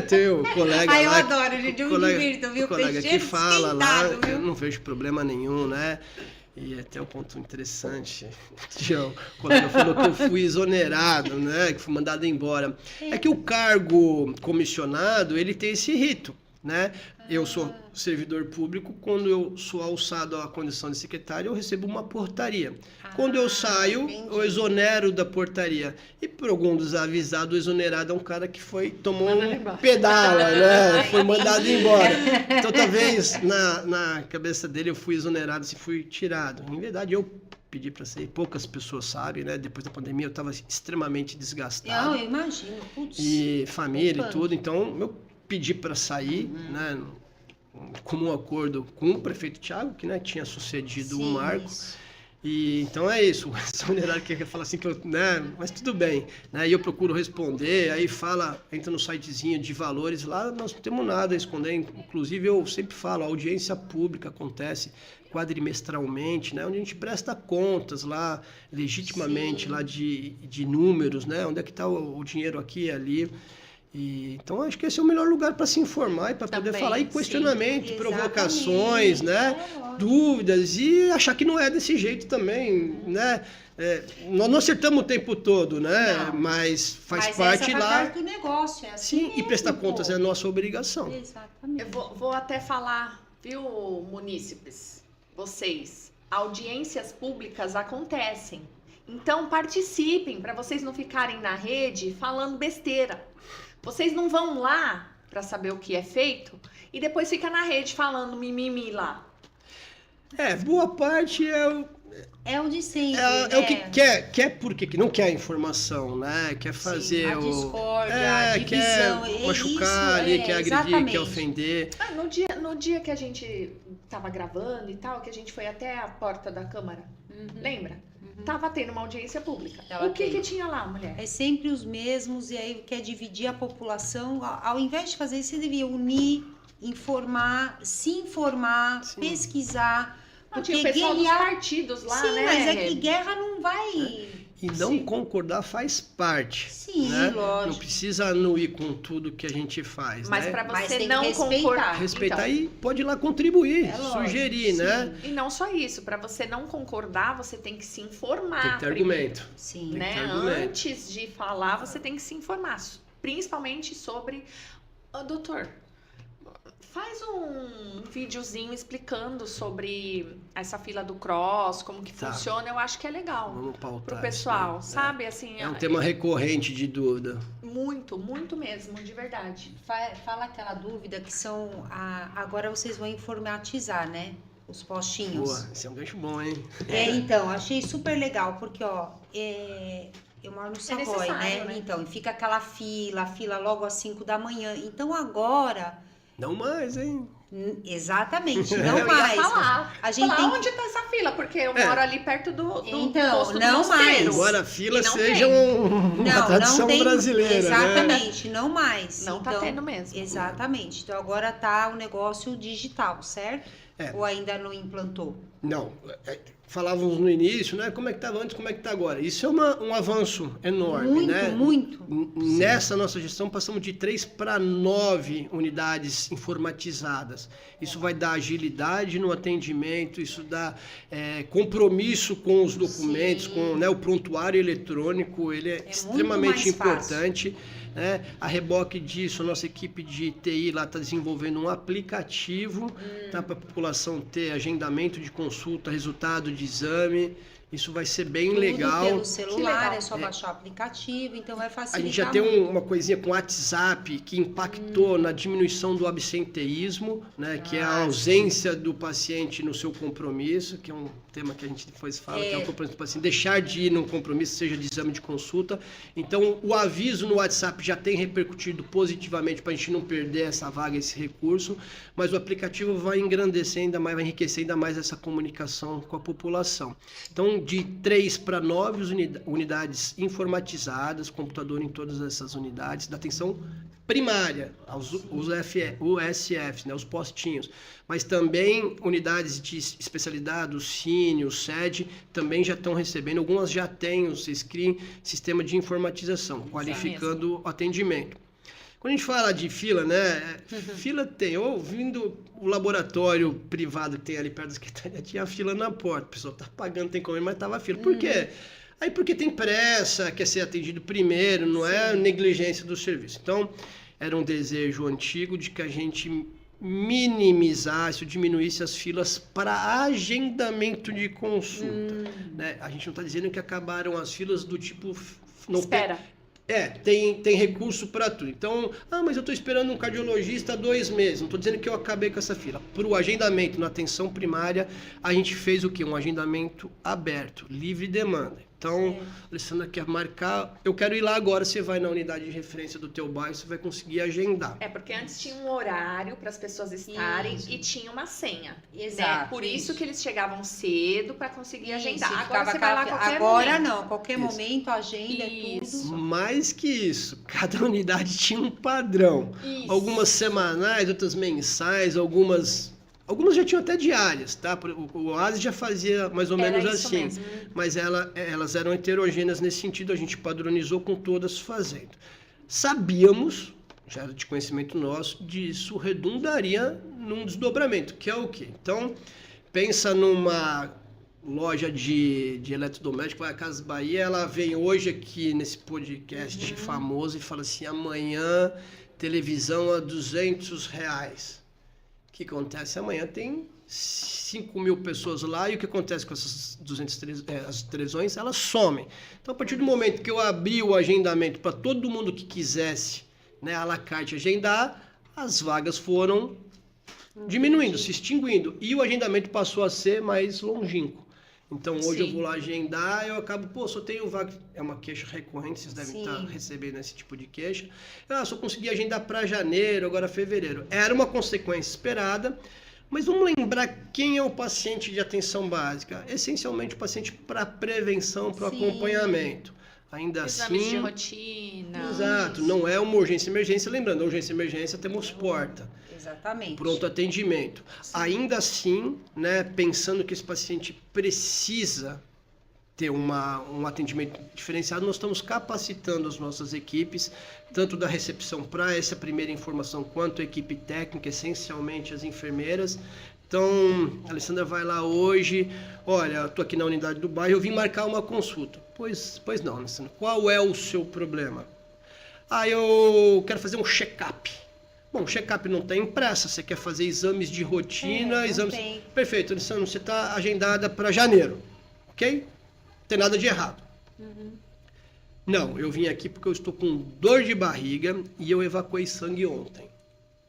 C: Tem o colega
B: lá.
C: Eu
B: adoro, gente, eu me divirto, viu?
C: O colega
B: peixeiro
C: que fala lá,
B: viu?
C: eu não vejo problema nenhum, né? E até um ponto interessante, o colega falou que eu fui exonerado, né? Que fui mandado embora. É que o cargo comissionado, ele tem esse rito, né? Eu sou servidor público, quando eu sou alçado à condição de secretário, eu recebo uma portaria. Quando eu saio, eu exonero da portaria. E por algum desavisado, o exonerado é um cara que tomou um pedala, né? Foi mandado embora. Então, talvez, na cabeça dele, eu fui exonerado se fui tirado. Em verdade, eu pedi para sair. Poucas pessoas sabem, né? Depois da pandemia, eu estava extremamente desgastado.
B: Eu imagino. Putz,
C: e família e tudo. Então, eu pedi para sair, né? Como um acordo com o prefeito Thiago, que, né, tinha sucedido o Marco. E então é isso, o exonerado que fala assim que eu, né, mas tudo bem, né? E eu procuro responder, aí entra no sitezinho de valores, lá nós não temos nada a esconder, inclusive eu sempre falo, a audiência pública acontece quadrimestralmente, né, onde a gente presta contas lá, legitimamente, lá de números, né, onde é que está o dinheiro aqui e ali. Então, acho que esse é o melhor lugar para se informar e para poder falar. E questionamento, provocações, né? Dúvidas, e achar que não é desse jeito também, né? Nós não acertamos o tempo todo, né? Mas faz parte lá.
B: Faz parte do negócio, é assim.
C: Sim,
B: mesmo,
C: e prestar contas é a nossa obrigação.
B: Exatamente.
A: Eu vou até falar, viu, munícipes? Vocês, audiências públicas acontecem. Então, participem, para vocês não ficarem na rede falando besteira. Vocês não vão lá para saber o que é feito e depois fica na rede falando mimimi lá.
C: Boa parte
B: é o de sempre.
C: É o que quer porque que não quer a informação, né? Quer fazer
B: a discórdia, a divisão.
C: Quer machucar ali, quer agredir, quer ofender.
A: No dia que a gente tava gravando e tal, que a gente foi até a porta da Câmara, lembra? Tava tendo uma audiência pública. O que tinha lá, mulher?
B: É sempre os mesmos, e aí quer dividir a população. Ao invés de fazer isso, você devia unir, informar, se informar, pesquisar.
A: Tinha o pessoal dos partidos lá, né?
B: Mas é que guerra não vai...
C: E não concordar faz parte.
B: Sim,
C: né?
B: lógico.
C: Não precisa anuir com tudo que a gente faz.
A: Mas
C: né?
A: para você não concordar.
C: Respeitar e pode ir lá contribuir, sugerir,
A: sim.
C: né?
A: E não só isso, para você não concordar, você tem que se informar.
C: Tem que ter argumento.
B: Sim.
A: Né? Antes de falar, você tem que se informar. Principalmente sobre... doutor, faz um videozinho explicando sobre essa fila do cross, como que funciona, eu acho que é legal.
C: Vamos pautar
A: pro pessoal, sabe? Assim,
C: é um tema recorrente de dúvida.
A: Muito, muito mesmo, de verdade.
B: Fala aquela dúvida que são... agora vocês vão informatizar, né? Os postinhos.
C: Boa, esse é um gancho bom, hein?
B: Então, achei super legal, porque, eu moro no Savoy, né? Então, e fica aquela fila logo às 5 da manhã. Então, agora...
C: Não mais, hein?
B: Exatamente, não mais.
A: Ia falar.
B: A gente tem
A: onde tá essa fila? Porque eu moro ali perto do
B: então,
A: posto
B: não
A: do
B: mais.
C: Agora a fila seja
B: uma
C: tradição brasileira,
B: exatamente,
C: né?
B: não mais.
A: Não tá tendo mesmo.
B: Exatamente. Então agora tá o negócio digital, certo? Ou ainda não implantou?
C: Não. Falávamos no início, né? Como é que estava antes, como é que está agora. Isso é um avanço enorme, né?
B: Muito.
C: Nessa nossa gestão, passamos de 3 para 9 unidades informatizadas. Isso vai dar agilidade no atendimento, isso dá compromisso com os documentos, com, né, o prontuário eletrônico, ele é extremamente importante. Né? A reboque disso, a nossa equipe de TI lá está desenvolvendo um aplicativo para a população ter agendamento de consulta, resultado de exame. Isso vai ser bem
B: Tudo
C: legal.
B: pelo celular,
A: legal.
B: é só baixar o aplicativo, então vai
C: A
B: facilitar
C: gente já tem
B: muito.
C: uma coisinha com o WhatsApp que impactou na diminuição do absenteísmo, né? Que é a ausência do paciente no seu compromisso, que é um tema que a gente depois fala, que é o compromisso do paciente, deixar de ir num compromisso, seja de exame de consulta. Então, o aviso no WhatsApp já tem repercutido positivamente para a gente não perder essa vaga, esse recurso, mas o aplicativo vai engrandecer ainda mais, vai enriquecer ainda mais essa comunicação com a população. Então, de 3 para 9 unidades informatizadas, computador em todas essas unidades, da atenção primária, os USF, né, os postinhos, mas também unidades de especialidade, o Cine, o SED, também já estão recebendo, algumas já têm o CSCRI, sistema de informatização, qualificando o atendimento. Quando a gente fala de fila, né, fila tem, ouvindo o laboratório privado que tem ali perto da secretaria, tinha fila na porta, o pessoal tá pagando, tem como ir, mas tava fila. Por quê? Aí porque tem pressa, quer ser atendido primeiro, não é negligência do serviço. Então, era um desejo antigo de que a gente minimizasse ou diminuísse as filas para agendamento de consulta. Né? A gente não está dizendo que acabaram as filas do tipo... Não
A: Espera.
C: Tem recurso para tudo. Então, mas eu estou esperando um cardiologista há 2 meses. Não estou dizendo que eu acabei com essa fila. Para o agendamento na atenção primária, a gente fez o quê? Um agendamento aberto, livre demanda. Então, a Alessandra quer marcar, eu quero ir lá agora, você vai na unidade de referência do teu bairro, você vai conseguir agendar.
A: É, porque antes tinha um horário para as pessoas estarem
B: Isso.
A: e tinha uma senha.
B: Exato,
A: Né? Por isso
B: isso.
A: que eles chegavam cedo para conseguir agendar.
B: Isso,
A: Agora
B: ficava
A: você vai lá a
B: aquela-
A: qualquer
B: Agora
A: momento.
B: não, a qualquer
C: Isso.
B: momento a agenda
A: Isso.
B: é tudo.
C: Mais que isso, cada unidade tinha um padrão.
A: Isso.
C: Algumas semanais, outras mensais, algumas já tinham até diárias, tá? O Oasis já fazia mais ou
A: Era
C: menos
A: isso
C: assim.
A: mesmo.
C: Mas elas eram heterogêneas nesse sentido, a gente padronizou com todas fazendo. Sabíamos, já era de conhecimento nosso, disso redundaria num desdobramento, que é o quê? Então, pensa numa loja de eletrodoméstico, vai a Casas Bahia, ela vem hoje aqui nesse podcast famoso e fala assim, amanhã televisão a R$200. O que acontece? Amanhã tem 5.000 pessoas lá e o que acontece com essas as televisões? Elas somem. Então, a partir do momento que eu abri o agendamento para todo mundo que quisesse, né, à la carte agendar, as vagas foram diminuindo, se extinguindo. E o agendamento passou a ser mais longínquo. Então, hoje eu
A: Sim.
C: vou lá agendar, eu acabo, só tenho vaga. É uma queixa recorrente, vocês devem
B: Sim.
C: estar recebendo esse tipo de queixa. Só consegui agendar para janeiro, agora fevereiro. Era uma consequência esperada, mas vamos lembrar quem é o paciente de atenção básica. Essencialmente o paciente para prevenção, para
B: Sim.
C: acompanhamento. Ainda
A: Exames de
C: assim...
A: rotina.
C: Exato, não é uma urgência e emergência. Lembrando, a urgência e emergência temos porta.
B: Exatamente.
C: Pronto atendimento. Ainda assim, né, pensando que esse paciente precisa ter um atendimento diferenciado, nós estamos capacitando as nossas equipes, tanto da recepção para essa primeira informação, quanto a equipe técnica, essencialmente as enfermeiras. Então, a Alessandra vai lá hoje, olha, estou aqui na unidade do bairro, eu vim marcar uma consulta. Pois não, Alessandra, qual é o seu problema? Eu quero fazer um check-up. Bom, check-up não tem pressa, você quer fazer exames de rotina,
B: não
C: exames...
B: tem.
C: Perfeito, Alessandra, você está agendada para janeiro, ok? Não tem nada de errado. Não, eu vim aqui porque eu estou com dor de barriga e eu evacuei sangue ontem.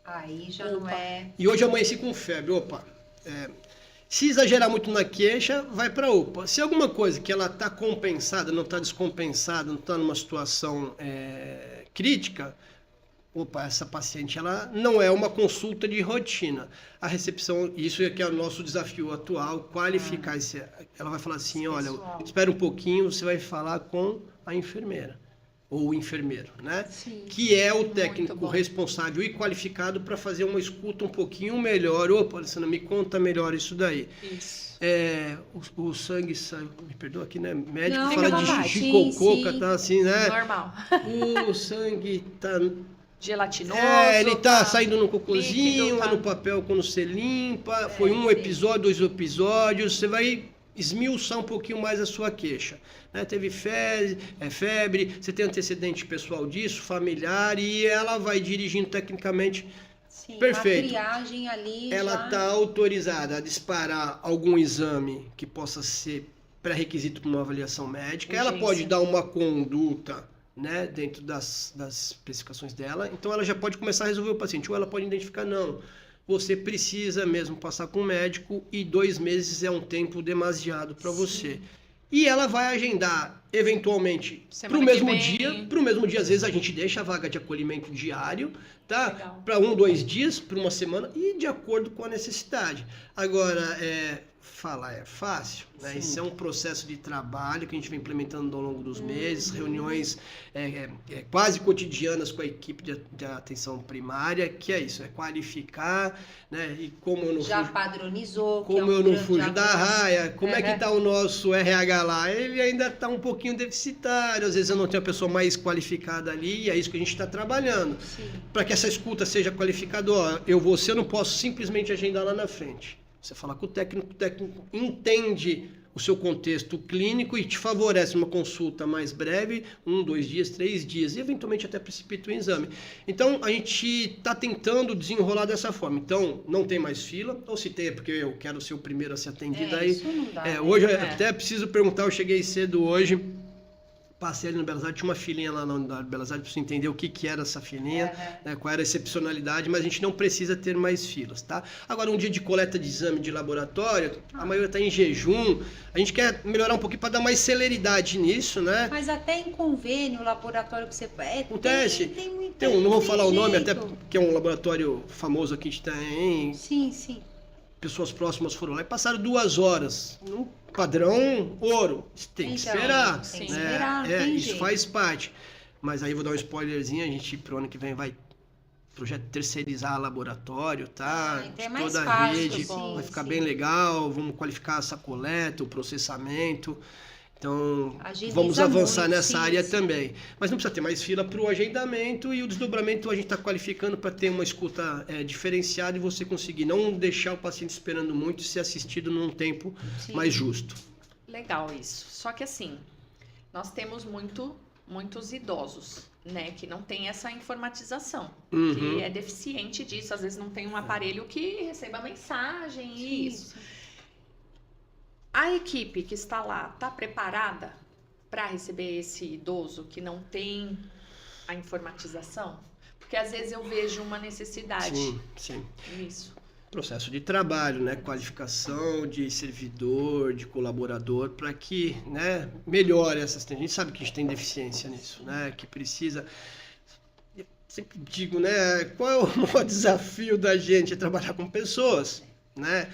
B: Aí já não é.
C: E hoje eu amanheci com febre, se exagerar muito na queixa, vai para UPA. Se alguma coisa que ela está compensada, não está descompensada, não está numa situação crítica, essa paciente ela não é uma consulta de rotina. A recepção, isso é que é o nosso desafio atual, qualificar esse. Ela vai falar assim, olha,
B: pessoal.
C: espera um pouquinho, você vai falar com a enfermeira ou o enfermeiro, né?
B: Sim.
C: Que é o
A: Muito
C: técnico
A: bom.
C: responsável e qualificado para fazer uma escuta um pouquinho melhor. Alessandra, me conta melhor isso daí.
A: Isso.
C: O sangue sai, me perdoa aqui, né? Médico
B: Não,
C: fala
B: fica à
C: de
B: vontade.
C: chicococa,
B: Sim.
C: tá assim, né?
A: Normal.
C: O sangue tá
A: Gelatinoso.
C: ele tá saindo no cocôzinho,
A: líquido, tá.
C: no papel quando você limpa. Foi um episódio, 2 episódios. Você vai esmiuçar um pouquinho mais a sua queixa. Né? Teve febre, você tem antecedente pessoal disso, familiar, e ela vai dirigindo tecnicamente.
B: Sim,
C: Perfeito.
B: a triagem ali
C: Ela
B: já...
C: está autorizada a disparar algum exame que possa ser pré-requisito para uma avaliação médica. Ela
A: Urgência.
C: pode dar uma conduta, né, dentro das especificações dela. Então, ela já pode começar a resolver o paciente. Ou ela pode identificar, não, você precisa mesmo passar com o médico e 2 meses é um tempo demasiado para você. E ela vai agendar, eventualmente, para
A: Semana
C: o
A: que
C: mesmo
A: vem.
C: dia. Para o mesmo dia, às vezes, a gente deixa a vaga de acolhimento diário, tá?
A: Legal.
C: Para 1, 2 dias, para uma semana, e de acordo com a necessidade. Agora, falar é fácil, né?
B: Sim.
C: Isso é um processo de trabalho que a gente vem implementando ao longo dos meses, reuniões quase cotidianas com a equipe de atenção primária, que é isso, é qualificar, né? E como eu não
B: Já
C: fujo,
B: padronizou. que
C: como
B: é um
C: eu não
B: grande
C: fujo da
B: avanço.
C: raia, como é que tá o nosso RH lá? Ele ainda tá um pouquinho deficitário, às vezes eu não tenho a pessoa mais qualificada ali, e é isso que a gente está trabalhando.
B: Sim.
C: Para que essa escuta seja qualificada, ó, eu não posso simplesmente agendar lá na frente. Você fala com o técnico entende o seu contexto clínico e te favorece uma consulta mais breve, 1, 2 dias, 3 dias, e eventualmente até precipita o exame. Então, a gente está tentando desenrolar dessa forma. Então, não tem mais fila, ou se tem é porque eu quero ser o primeiro a ser atendido aí.
B: Isso não dá. né?
C: Hoje eu até preciso perguntar, eu cheguei cedo hoje, passei ali no Belas Artes, tinha uma filinha lá na unidade Belas Artes, preciso entender o que era essa filinha, né, qual era a excepcionalidade, mas a gente não precisa ter mais filas, tá? Agora, um dia de coleta de exame de laboratório, a maioria está em jejum, a gente quer melhorar um pouquinho para dar mais celeridade nisso, né?
B: Mas até em convênio, o laboratório que você...
C: Acontece.
B: Tem muito...
C: Tem não vou falar o nome,
B: jeito.
C: até porque é um laboratório famoso aqui de Itaém,
B: Sim, sim.
C: pessoas próximas foram lá e passaram 2 horas. No padrão ouro. Tem que
B: Então,
C: esperar.
B: tem que
C: né?
B: esperar, não tem
C: Isso
B: jeito.
C: faz parte. Mas aí vou dar um spoilerzinho, a gente pro ano que vem vai projeto terceirizar laboratório, tá?
B: Então é
C: De
B: mais
C: toda a
B: fácil,
C: rede.
B: sim,
C: Vai ficar
B: sim.
C: bem legal, vamos qualificar essa coleta, o processamento. Então,
B: Agiliza
C: vamos avançar
B: muito,
C: nessa
B: sim,
C: área
B: sim.
C: também. Mas não precisa ter mais fila para o agendamento e o desdobramento a gente está qualificando para ter uma escuta diferenciada e você conseguir não deixar o paciente esperando muito e ser assistido num tempo
B: Sim.
C: mais justo.
A: Legal isso. Só que assim, nós temos muitos idosos, né, que não tem essa informatização,
C: Uhum.
A: que é deficiente disso, às vezes não tem um aparelho que receba mensagem e isso.
B: Isso.
A: A equipe que está lá está preparada para receber esse idoso que não tem a informatização? Porque às vezes eu vejo uma necessidade
C: Sim, sim.
A: nisso.
C: Processo de trabalho, né? Qualificação de servidor, de colaborador, para que, né, melhore essa assistência. A gente sabe que a gente tem deficiência nisso, né? Que precisa. Eu sempre digo, né? Qual é o maior desafio da gente? É trabalhar com pessoas, né?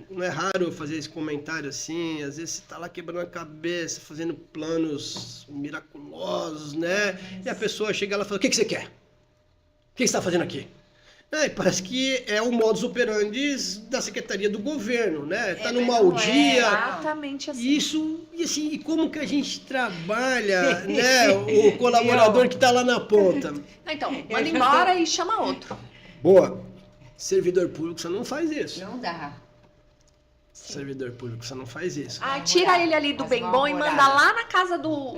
C: Não é raro eu fazer esse comentário assim, às vezes você está lá quebrando a cabeça, fazendo planos miraculosos, né? E a pessoa chega lá e fala, o que você quer? O que você está fazendo aqui? E parece que é o modus operandi da Secretaria do Governo, né? Tá no
B: mas
C: mau
B: não é.
C: dia.
A: Exatamente assim.
C: Isso, e assim, e como que a gente trabalha, né? O colaborador que tá lá na ponta.
A: Então, manda embora e chama outro.
C: Boa. Servidor público, você não faz isso.
B: Não dá.
C: Servidor público, você não faz isso.
A: Ah, tira ele ali do
B: Faz
A: bem
B: uma
A: bom e
B: alvorada.
A: manda lá na casa do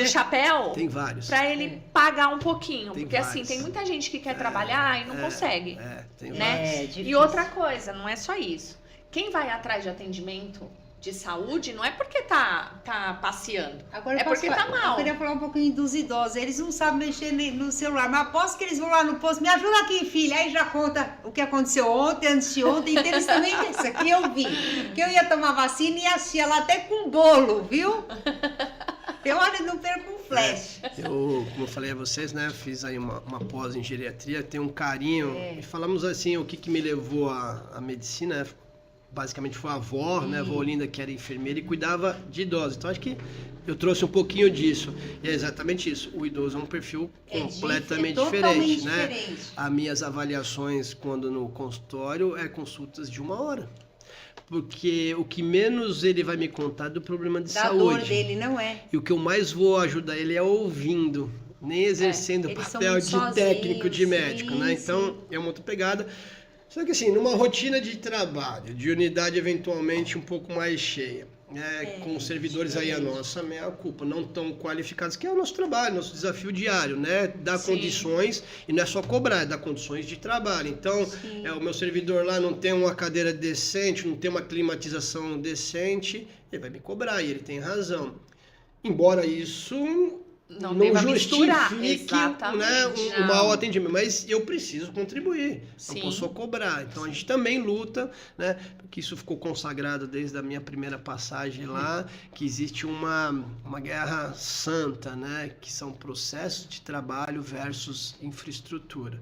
A: chapéu
C: Tem vários.
A: pra ele pagar um pouquinho.
C: Tem
A: Porque assim,
C: vários.
A: tem muita gente que quer trabalhar e não consegue.
C: Tem
A: Né?
C: vários.
B: É difícil.
A: E outra coisa, não é só isso. Quem vai atrás de atendimento de saúde não é porque tá passeando.
B: Agora,
A: É porque tá mal.
B: Eu queria falar um pouquinho dos idosos. Eles não sabem mexer no celular, mas aposto que eles vão lá no posto. Me ajuda aqui, filha. Aí já conta o que aconteceu ontem, antes de ontem. Então eles também têm isso aqui. Eu vi que eu ia tomar vacina e assistia lá até com bolo, viu? Eu olho não perco um flash.
C: Eu, como eu falei a vocês, né, fiz aí uma pós em geriatria, tenho um carinho, e falamos assim, o que me levou à medicina, basicamente foi a avó, né, a avó Olinda, que era enfermeira e cuidava de idosos, então acho que eu trouxe um pouquinho disso, e é exatamente isso, o idoso é um perfil completamente
B: totalmente
C: diferente, né,
B: diferente.
C: as minhas avaliações quando no consultório é consultas de 1 hora, porque o que menos ele vai me contar é do problema de
B: Da
C: saúde.
B: dor dele, não é?
C: E o que eu mais vou ajudar ele é ouvindo, nem exercendo o
B: eles são
C: papel
B: muito
C: de
B: sozinhos,
C: técnico, de médico,
B: sim,
C: né? Então, é uma outra pegada. Só que assim, numa rotina de trabalho, de unidade eventualmente um pouco mais cheia, com os servidores aí a nossa meia culpa, não tão qualificados, que é o nosso trabalho, nosso desafio diário, né? Dar condições, e não é só cobrar, é dar condições de trabalho. Então, o meu servidor lá não tem uma cadeira decente, não tem uma climatização decente, ele vai me cobrar, e ele tem razão. Embora isso não justifique, né, um mau atendimento, mas eu preciso contribuir, não posso só cobrar. Então a gente também luta, né, porque isso ficou consagrado desde a minha primeira passagem lá, que existe uma guerra santa, né, que são processos de trabalho versus infraestrutura.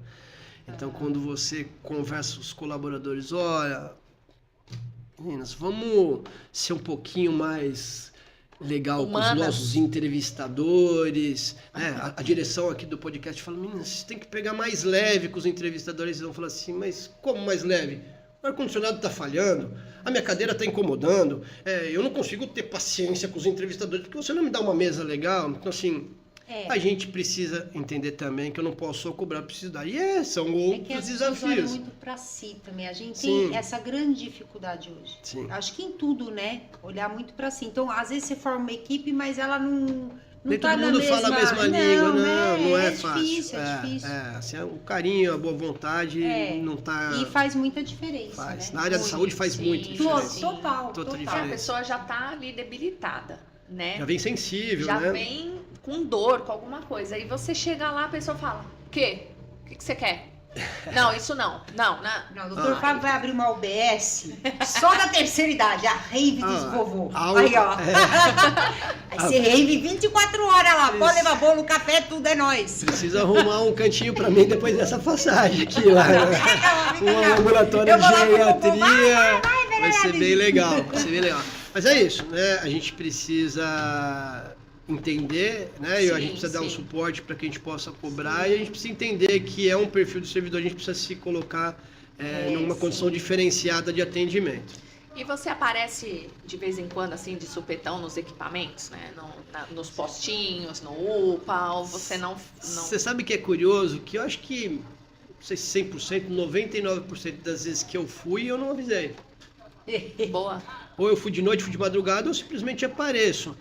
C: Então quando você conversa com os colaboradores, olha, meninas, vamos ser um pouquinho mais legal com os nossos entrevistadores, né? A direção aqui do podcast fala, meninas, vocês têm que pegar mais leve com os entrevistadores. Eles vão falar assim, mas como mais leve? O ar-condicionado está falhando, a minha cadeira está incomodando, eu não consigo ter paciência com os entrevistadores, porque você não me dá uma mesa legal. Então, assim, a gente precisa entender também que eu não posso só cobrar, preciso dar. E são outros desafios.
B: Olham muito para si também. A gente tem essa grande dificuldade hoje. Acho que em tudo, né? Olhar muito para si. Então, às vezes você forma uma equipe, mas ela não
C: nem
B: tá
C: todo mundo fala a mesma língua, não é fácil.
B: É difícil.
C: Assim, o carinho, a boa vontade não tá...
B: E faz muita diferença, né?
C: Na área da saúde faz muita diferença.
B: Total.
C: Diferença.
A: A pessoa já tá ali debilitada, né?
C: Já vem sensível,
A: já
C: né?
A: Vem com dor, com alguma coisa. Aí você chega lá, a pessoa fala, o quê? O que você quer? Não, isso não. Não,
B: o doutor Fábio vai abrir uma UBS só da terceira idade, a rave dos vovô. Aí, ó. Vai ser rave 24 horas lá. Pode levar bolo, café, tudo é nóis.
C: Precisa arrumar um cantinho pra mim depois dessa passagem aqui lá. Um ambulatório de geriatria. Vai ser bem legal. Mas é isso, né? A gente precisa entender, né? E a gente precisa dar um suporte para que a gente possa cobrar, e a gente precisa entender que é um perfil do servidor, a gente precisa se colocar numa condição diferenciada de atendimento.
A: E você aparece de vez em quando, assim, de supetão nos equipamentos, né? Nos postinhos, no UPA, ou você não...
C: Você sabe que é curioso? Que eu acho que, não sei se 100%, 99% das vezes que eu fui, eu não avisei.
A: Boa.
C: Ou eu fui de noite, fui de madrugada, ou simplesmente apareço.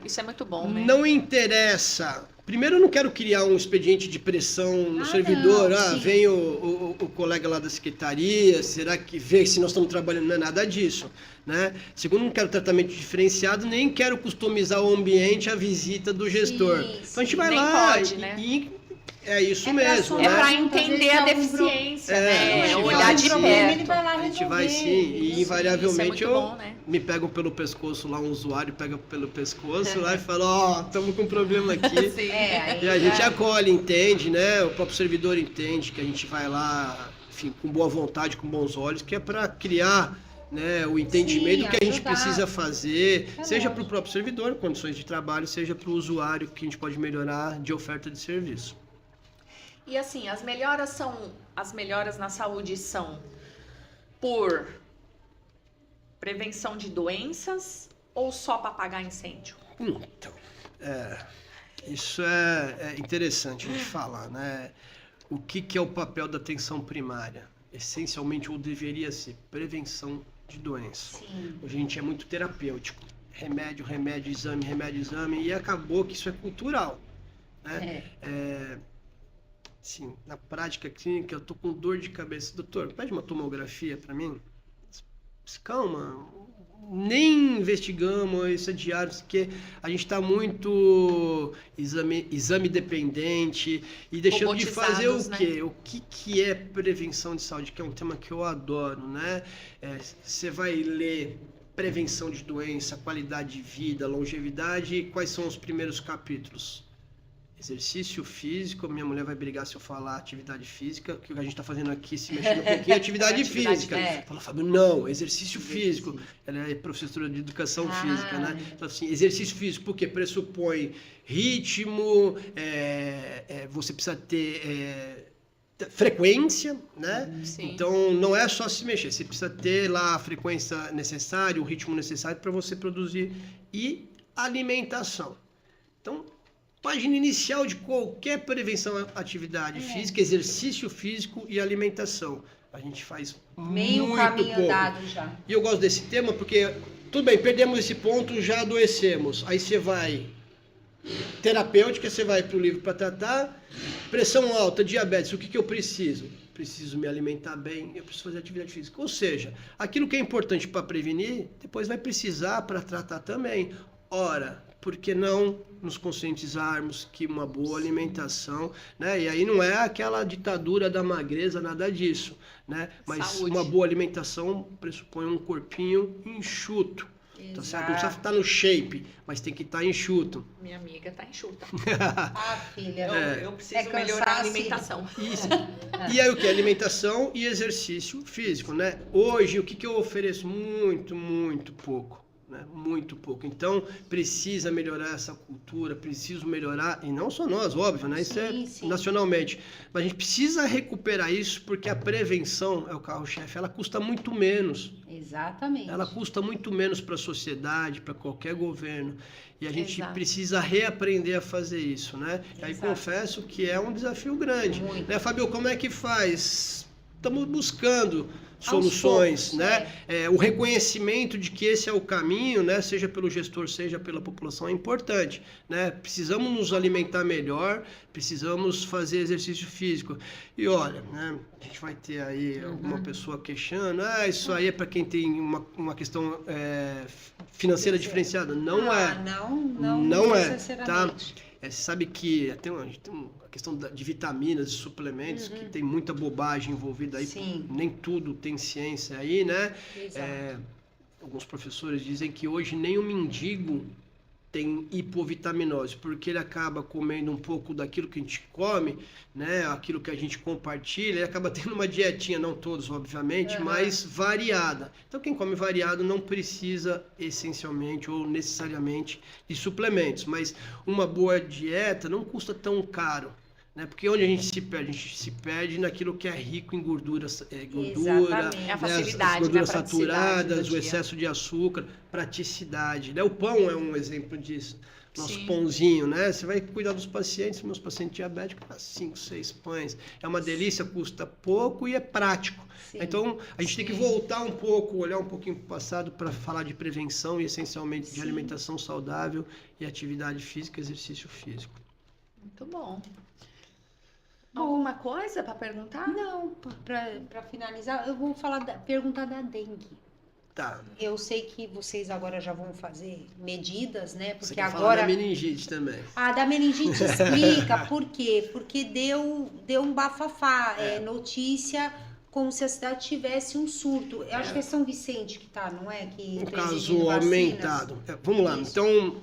A: Isso é muito bom, né?
C: Não interessa. Primeiro, eu não quero criar um expediente de pressão no servidor. Vem o colega lá da secretaria, será que vê se nós estamos trabalhando? Não é nada disso, né? Segundo, não quero tratamento diferenciado, nem quero customizar o ambiente, a visita do gestor. Então a gente vai lá é isso mesmo, né?
A: É para entender a deficiência, né? Olhar de perto.
C: A gente vai sim, e invariavelmente
A: bom, né?
C: Me pegam pelo pescoço lá, um usuário pega pelo pescoço lá e fala, estamos com um problema aqui. E a gente acolhe, entende, né? O próprio servidor entende que a gente vai lá, enfim, com boa vontade, com bons olhos, que é para criar, né, o entendimento do que a gente precisa fazer, seja para o próprio servidor, condições de trabalho, seja para o usuário, que a gente pode melhorar de oferta de serviço.
A: E assim, as melhoras na saúde são por prevenção de doenças ou só para apagar incêndio?
C: Então, isso é interessante de falar, né? O que é o papel da atenção primária? Essencialmente, ou deveria ser, prevenção de doença. Hoje a gente é muito terapêutico. Remédio, exame, e acabou que isso é cultural, né? Assim, na prática clínica, eu tô com dor de cabeça. Doutor, pede uma tomografia para mim. Calma, nem investigamos, isso é diário, porque a gente está muito exame dependente e deixando de fazer o quê? Né? O que é prevenção de saúde, que é um tema que eu adoro, né? Você vai ler prevenção de doença, qualidade de vida, longevidade, quais são os primeiros capítulos? Exercício físico, minha mulher vai brigar se eu falar atividade física, que a gente está fazendo aqui, se mexendo um pouquinho, atividade física. Fala, Fábio, não, exercício físico. Ela é professora de educação física, né? Então, assim, exercício físico, porque pressupõe ritmo, você precisa ter frequência, né? Então, não é só se mexer, você precisa ter lá a frequência necessária, o ritmo necessário para você produzir, e alimentação. Então, página inicial de qualquer prevenção à atividade física, exercício físico e alimentação. A gente faz
B: meio
C: muito
B: caminho
C: pouco.
B: andado já.
C: E eu gosto desse tema porque Tudo bem, perdemos esse ponto, já adoecemos. Aí você vai terapêutica, você vai para o livro para tratar. Pressão alta, diabetes, o que eu preciso? Preciso me alimentar bem, eu preciso fazer atividade física. Ou seja, aquilo que é importante para prevenir, depois vai precisar para tratar também. Ora, por que não nos conscientizarmos que uma boa alimentação, né? E aí não é aquela ditadura da magreza, nada disso, né? Mas
A: Saúde.
C: uma boa alimentação pressupõe um corpinho enxuto. Tá certo? Não precisa
B: Exato.
C: estar no shape, mas tem que estar enxuto.
A: Minha amiga tá enxuta.
B: Ah, filha.
A: Eu preciso
B: É
A: melhorar a
B: cansaço.
A: alimentação.
C: Isso. E aí o que? Alimentação e exercício físico, né? Hoje, o que eu ofereço? Muito pouco. Né? Muito pouco. Então, precisa melhorar essa cultura, preciso melhorar, e não só nós, óbvio, né? Isso
B: Sim.
C: é nacionalmente. Mas a gente precisa recuperar isso porque a prevenção é o carro-chefe, ela custa muito menos.
B: Exatamente.
C: Ela custa muito menos para a sociedade, para qualquer governo. E a gente
A: Exato.
C: precisa reaprender a fazer isso, né? E aí
B: Exato.
C: confesso que é um desafio grande.
B: Muito.
C: Né, Fabio, como é que faz? Estamos buscando soluções,
B: poucos,
C: né? O reconhecimento de que esse é o caminho, né? Seja pelo gestor, seja pela população, é importante, né? Precisamos nos alimentar melhor, precisamos fazer exercício físico. E olha, né? A gente vai ter aí alguma pessoa queixando, isso aí é para quem tem uma questão financeira diferenciada. Não é.
B: Não
C: é,
B: necessariamente.
C: Você sabe que tem uma questão de vitaminas e suplementos que tem muita bobagem envolvida aí.
B: Sim.
C: Nem tudo tem ciência aí, né?
B: Exato.
C: Alguns professores dizem que hoje nem o mendigo tem hipovitaminose, porque ele acaba comendo um pouco daquilo que a gente come, né? Aquilo que a gente compartilha, ele acaba tendo uma dietinha, não todos, obviamente, mas variada. Então, quem come variado não precisa essencialmente ou necessariamente de suplementos, mas uma boa dieta não custa tão caro. Né? Porque onde a gente se perde? A gente se perde naquilo que é rico em gordura,
B: Exatamente.
A: É a
C: né,
A: facilidade,
C: as gorduras
A: né, a praticidade
C: saturadas,
A: do
C: o
A: dia.
C: excesso de açúcar, praticidade. Né? O pão é um exemplo disso. Nosso
A: Sim.
C: pãozinho, né? Você vai cuidar dos pacientes, meus pacientes diabéticos, 5, 6 pães. É uma delícia, custa pouco e é prático.
B: Sim.
C: Então, a gente tem que voltar um pouco, olhar um pouquinho para o passado para falar de prevenção e essencialmente de alimentação saudável e atividade física, exercício físico.
A: Muito bom. Alguma coisa para perguntar?
B: Não, para finalizar, eu vou perguntar da dengue.
C: Tá.
B: Eu sei que vocês agora já vão fazer medidas, né?
C: Você
B: Porque
C: quer falar
B: agora.
C: da meningite também.
B: Da meningite explica por quê? Porque deu um bafafá, notícia como se a cidade tivesse um surto. Eu acho que é São Vicente que tá, não é? Que
C: Um
B: tá
C: caso
B: exigindo vacinas.
C: aumentado. Vamos lá,
B: Isso.
C: então,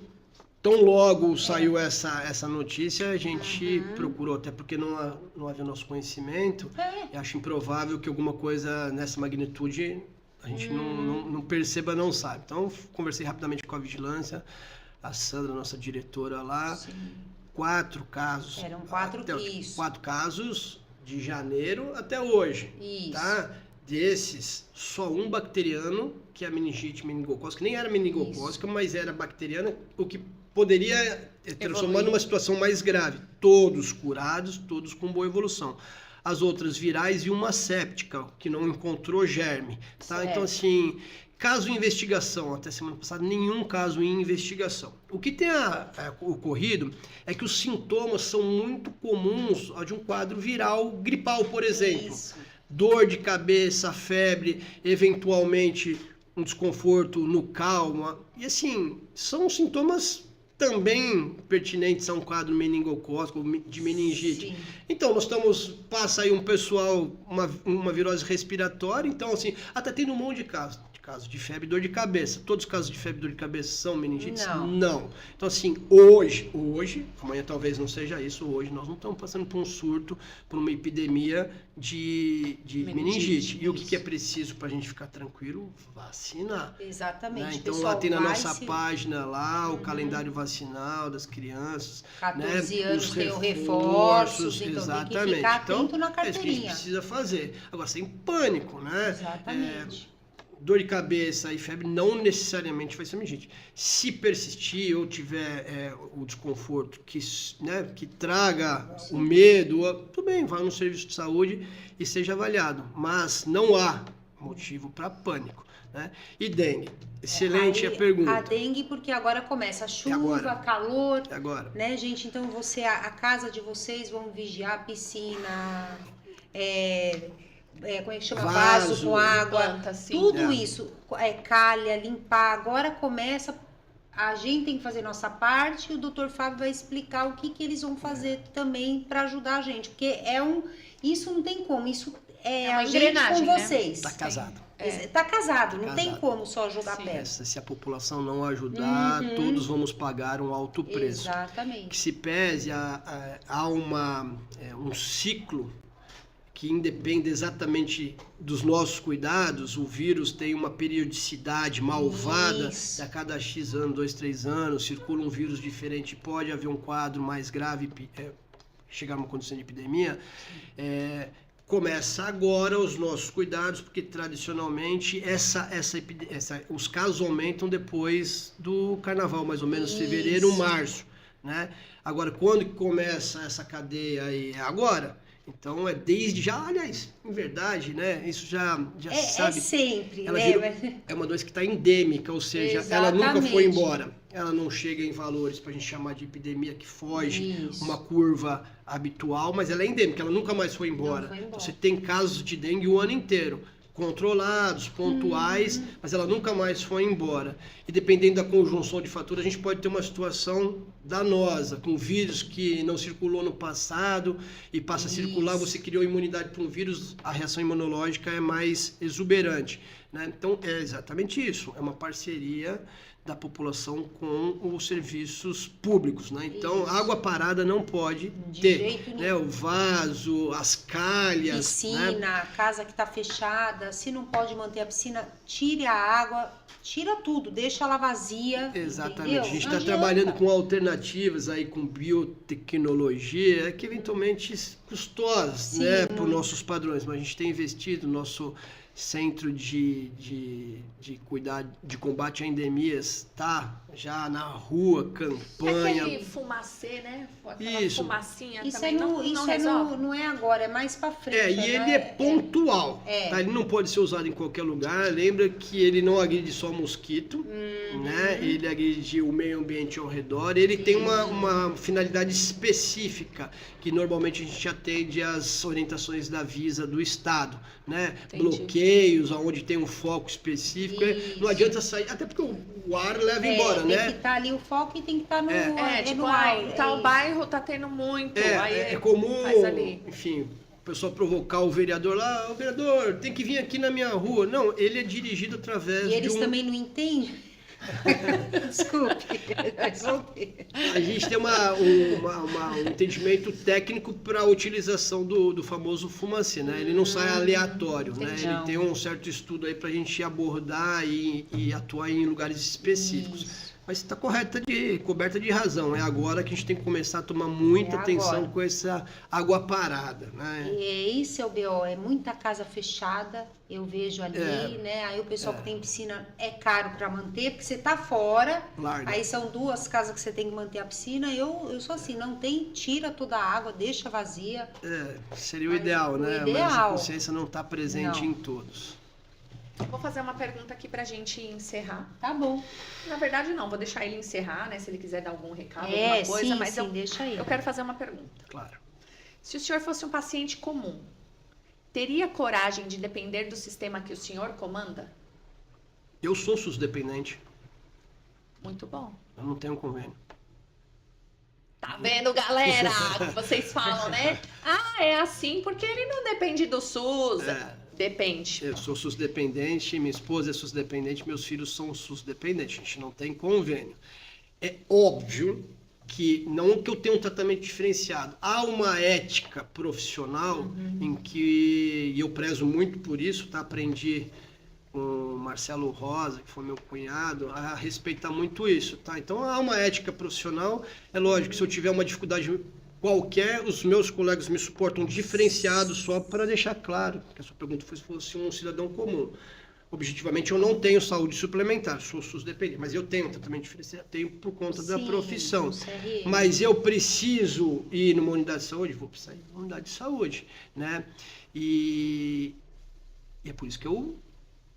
C: tão logo saiu essa notícia, a gente procurou, até porque não havia nosso conhecimento, eu acho improvável que alguma coisa nessa magnitude a gente não perceba, não sabe. Então, conversei rapidamente com a vigilância, a Sandra, nossa diretora lá,
B: Sim.
C: 4 casos.
B: Eram 4
C: isso. 4 casos de janeiro até hoje.
B: Isso.
C: Tá? Desses, só um bacteriano, que é a meningite meningocócica, nem era meningocócica, mas era bacteriana, o que poderia transformar numa situação mais grave. Todos curados, todos com boa evolução. As outras virais e uma séptica, que não encontrou germe. Tá?
B: Certo.
C: Então, assim, caso em investigação, até semana passada, nenhum caso em investigação. O que tem ocorrido é que os sintomas são muito comuns de um quadro viral gripal, por exemplo.
B: Isso.
C: Dor de cabeça, febre, eventualmente um desconforto no calma. E assim, são sintomas também pertinentes a um quadro meningocócico, de meningite.
B: Sim.
C: Então, passa aí um pessoal, uma virose respiratória, então assim, até tem um monte de casos de febre e dor de cabeça. Todos os casos de febre e dor de cabeça são meningites? Não. Então, assim, hoje, amanhã talvez não seja isso, hoje nós não estamos passando por um surto, por uma epidemia de meningite. E o que é preciso para a gente ficar tranquilo? Vacinar.
B: Exatamente.
C: Né? Então,
B: Pessoal,
C: lá tem na
B: vai
C: nossa página lá o calendário vacinal das crianças.
B: 14
C: né?
B: anos
C: Os
B: tem o reforços, então
C: exatamente.
B: tem que ficar atento
C: então,
B: na
C: é isso que a gente
B: carteirinha.
C: precisa fazer. Agora, sem pânico, né?
B: Exatamente.
C: Dor de cabeça e febre não necessariamente vai ser meningite. Se persistir ou tiver o desconforto que traga o medo, tudo bem, vá no serviço de saúde e seja avaliado. Mas não há motivo para pânico, né? E dengue, excelente
B: Aí,
C: a pergunta.
B: A dengue, porque agora começa a chuva,
C: agora?
B: calor,
C: Agora,
B: né, gente? Então a casa de vocês vão vigiar a piscina, como é que chama?
C: Vaso,
B: Vaso com água,
A: planta, assim.
B: tudo
C: É.
B: isso, calha, limpar. Agora começa, a gente tem que fazer nossa parte e o Dr. Fábio vai explicar o que eles vão fazer também para ajudar a gente, porque isso não tem como, isso é
A: uma
B: a gente
A: engrenagem,
B: com
A: né?
B: vocês.
C: tá casado.
B: Tá casado, não
C: Tá
B: tem
C: casado.
B: como só jogar
A: Sim.
B: pedra.
C: Se a população não ajudar, todos vamos pagar um alto preço. Que
B: Exatamente.
C: se pese há um ciclo que independe exatamente dos nossos cuidados. O vírus tem uma periodicidade malvada.
B: Isso.
C: A cada X anos, 2, 3 anos, circula um vírus diferente, pode haver um quadro mais grave, chegar a uma condição de epidemia. Começa agora os nossos cuidados, porque tradicionalmente os casos aumentam depois do carnaval, mais ou menos fevereiro,
B: Isso.
C: março, né? Agora, quando que começa essa cadeia aí? É agora. Então, desde já, aliás, em verdade, né? Isso já sabe.
B: É sempre,
C: Ela
B: né?
C: virou- É uma doença que está endêmica, ou seja, ela nunca
B: Exatamente.
C: foi embora. Ela não chega em valores para a gente chamar de epidemia que foge
B: Isso.
C: uma curva habitual, mas ela é endêmica, ela nunca mais foi embora.
B: Não foi embora.
C: Então, você tem casos de dengue o ano inteiro, controlados, pontuais, mas ela nunca mais foi embora. E dependendo da conjunção de fatores, a gente pode ter uma situação danosa, com vírus que não circulou no passado e passa a circular, você criou imunidade para um vírus, a reação imunológica é mais exuberante, né? Então, é exatamente isso, é uma parceria da população com os serviços públicos, né? Então,
B: Isso.
C: água parada não pode
B: De
C: ter,
B: jeito nenhum.
C: né? O vaso, as calhas,
B: Piscina,
C: né?
B: casa que está fechada, se não pode manter a piscina, tire a água, tira tudo, deixa ela vazia.
C: Exatamente.
B: Entendeu?
C: A gente
B: Não
C: está
B: adianta.
C: trabalhando com alternativas aí, com biotecnologia, que eventualmente custosas,
B: Sim,
C: né, para os
B: muito.
C: nossos padrões, mas a gente tem investido no nosso centro de cuidar de combate a endemias, tá já na rua, campanha.
A: Aquele fumacê, né? Aquela
C: Isso.
A: fumacinha
B: Isso,
A: também não resolve.
B: não é agora, é mais pra frente.
C: E
B: né?
C: ele é pontual,
B: É.
C: tá? Ele não pode ser usado em qualquer lugar. Lembra que ele não agride só mosquito,
B: Uhum.
C: né? Ele agride o meio ambiente ao redor. Ele tem uma finalidade específica, que normalmente a gente atende às orientações da Visa do Estado, né?
A: Entendi.
C: Bloqueios, onde tem um foco específico.
B: Isso.
C: Não adianta sair, até porque o ar leva embora,
B: tem
C: né?
B: que estar ali o foco e tem que estar no,
A: Tipo,
B: no
A: ai,
B: ar.
A: tal
B: É
A: bairro tá tendo muito. Aí
C: É comum,
A: faz ali.
C: enfim, o pessoal provocar o vereador lá, o vereador tem que vir aqui na minha rua. Não, ele é dirigido através
B: E eles
C: de
B: também não entendem? Desculpe.
C: A gente tem um entendimento técnico para a utilização do famoso fumacê, né? Ele não sai aleatório, né?
B: entendi.
C: Ele tem um certo estudo aí para a gente abordar e atuar em lugares específicos. Mas está coberta de razão. É agora que a gente tem que começar a tomar muita
B: É
C: atenção
B: agora.
C: com essa água parada, né?
B: E esse é o BO, é muita casa fechada, eu vejo ali, né? Aí o pessoal que tem piscina é caro para manter, porque você tá fora,
C: Larga.
B: aí são 2 casas que você tem que manter a piscina. Eu sou assim, não tem, tira toda a água, deixa vazia.
C: Seria o
B: Mas
C: ideal,
B: o
C: né? Mas a
B: ideal.
C: consciência não está presente
B: Não.
C: em todos.
A: Vou fazer uma pergunta aqui pra gente encerrar.
B: Tá bom.
A: Na verdade, não, vou deixar ele encerrar, né? Se ele quiser dar algum recado, alguma coisa,
B: sim,
A: mas
B: sim, deixa aí.
A: eu quero fazer uma pergunta.
C: Claro.
A: Se o senhor fosse um paciente comum, teria coragem de depender do sistema que o senhor comanda?
C: Eu sou SUS dependente.
A: Muito bom.
C: Eu não tenho convênio.
A: Tá vendo, galera? Que vocês falam, né? Ah, é assim porque ele não depende do SUS. Depende.
C: Eu sou SUS dependente, minha esposa é SUS dependente, meus filhos são SUS dependentes. A gente não tem convênio. É óbvio que, não que eu tenha um tratamento diferenciado, há uma ética profissional em que, e eu prezo muito por isso, tá? Aprendi com o Marcelo Rosa, que foi meu cunhado, a respeitar muito isso, tá? Então há uma ética profissional, é lógico que se eu tiver uma dificuldade qualquer, os meus colegas me suportam diferenciado, só para deixar claro que a sua pergunta fosse um cidadão comum. Objetivamente, eu não tenho saúde suplementar, sou SUS dependente, mas eu tenho tratamento diferenciado, tenho por conta da
B: Sim,
C: profissão.
B: o CRM.
C: Mas eu preciso ir numa unidade de saúde, vou precisar ir numa unidade de saúde, né? E é por isso que eu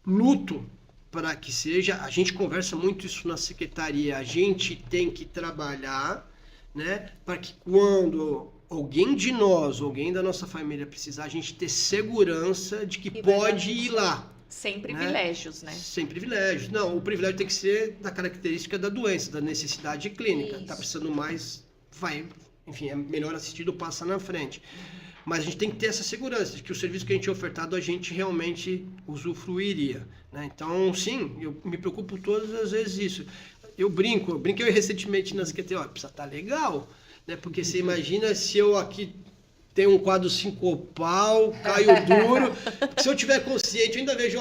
C: luto para que seja. A gente conversa muito isso na secretaria. A gente tem que trabalhar, né, para que quando alguém de nós, alguém da nossa família precisar, a gente ter segurança de que pode ir lá.
A: Sem privilégios, né?
C: Sem privilégios. Não, o privilégio tem que ser da característica da doença, da necessidade clínica. Está precisando mais, vai, enfim, é melhor assistido, passa na frente. Mas a gente tem que ter essa segurança de que o serviço que a gente é ofertado, a gente realmente usufruiria, né? Então, sim, eu me preocupo todas as vezes isso. Eu brinquei recentemente na secretaria, precisa estar legal, né? Porque você imagina se eu aqui tenho um quadro sincopal, caio duro, se eu tiver consciente, eu ainda vejo,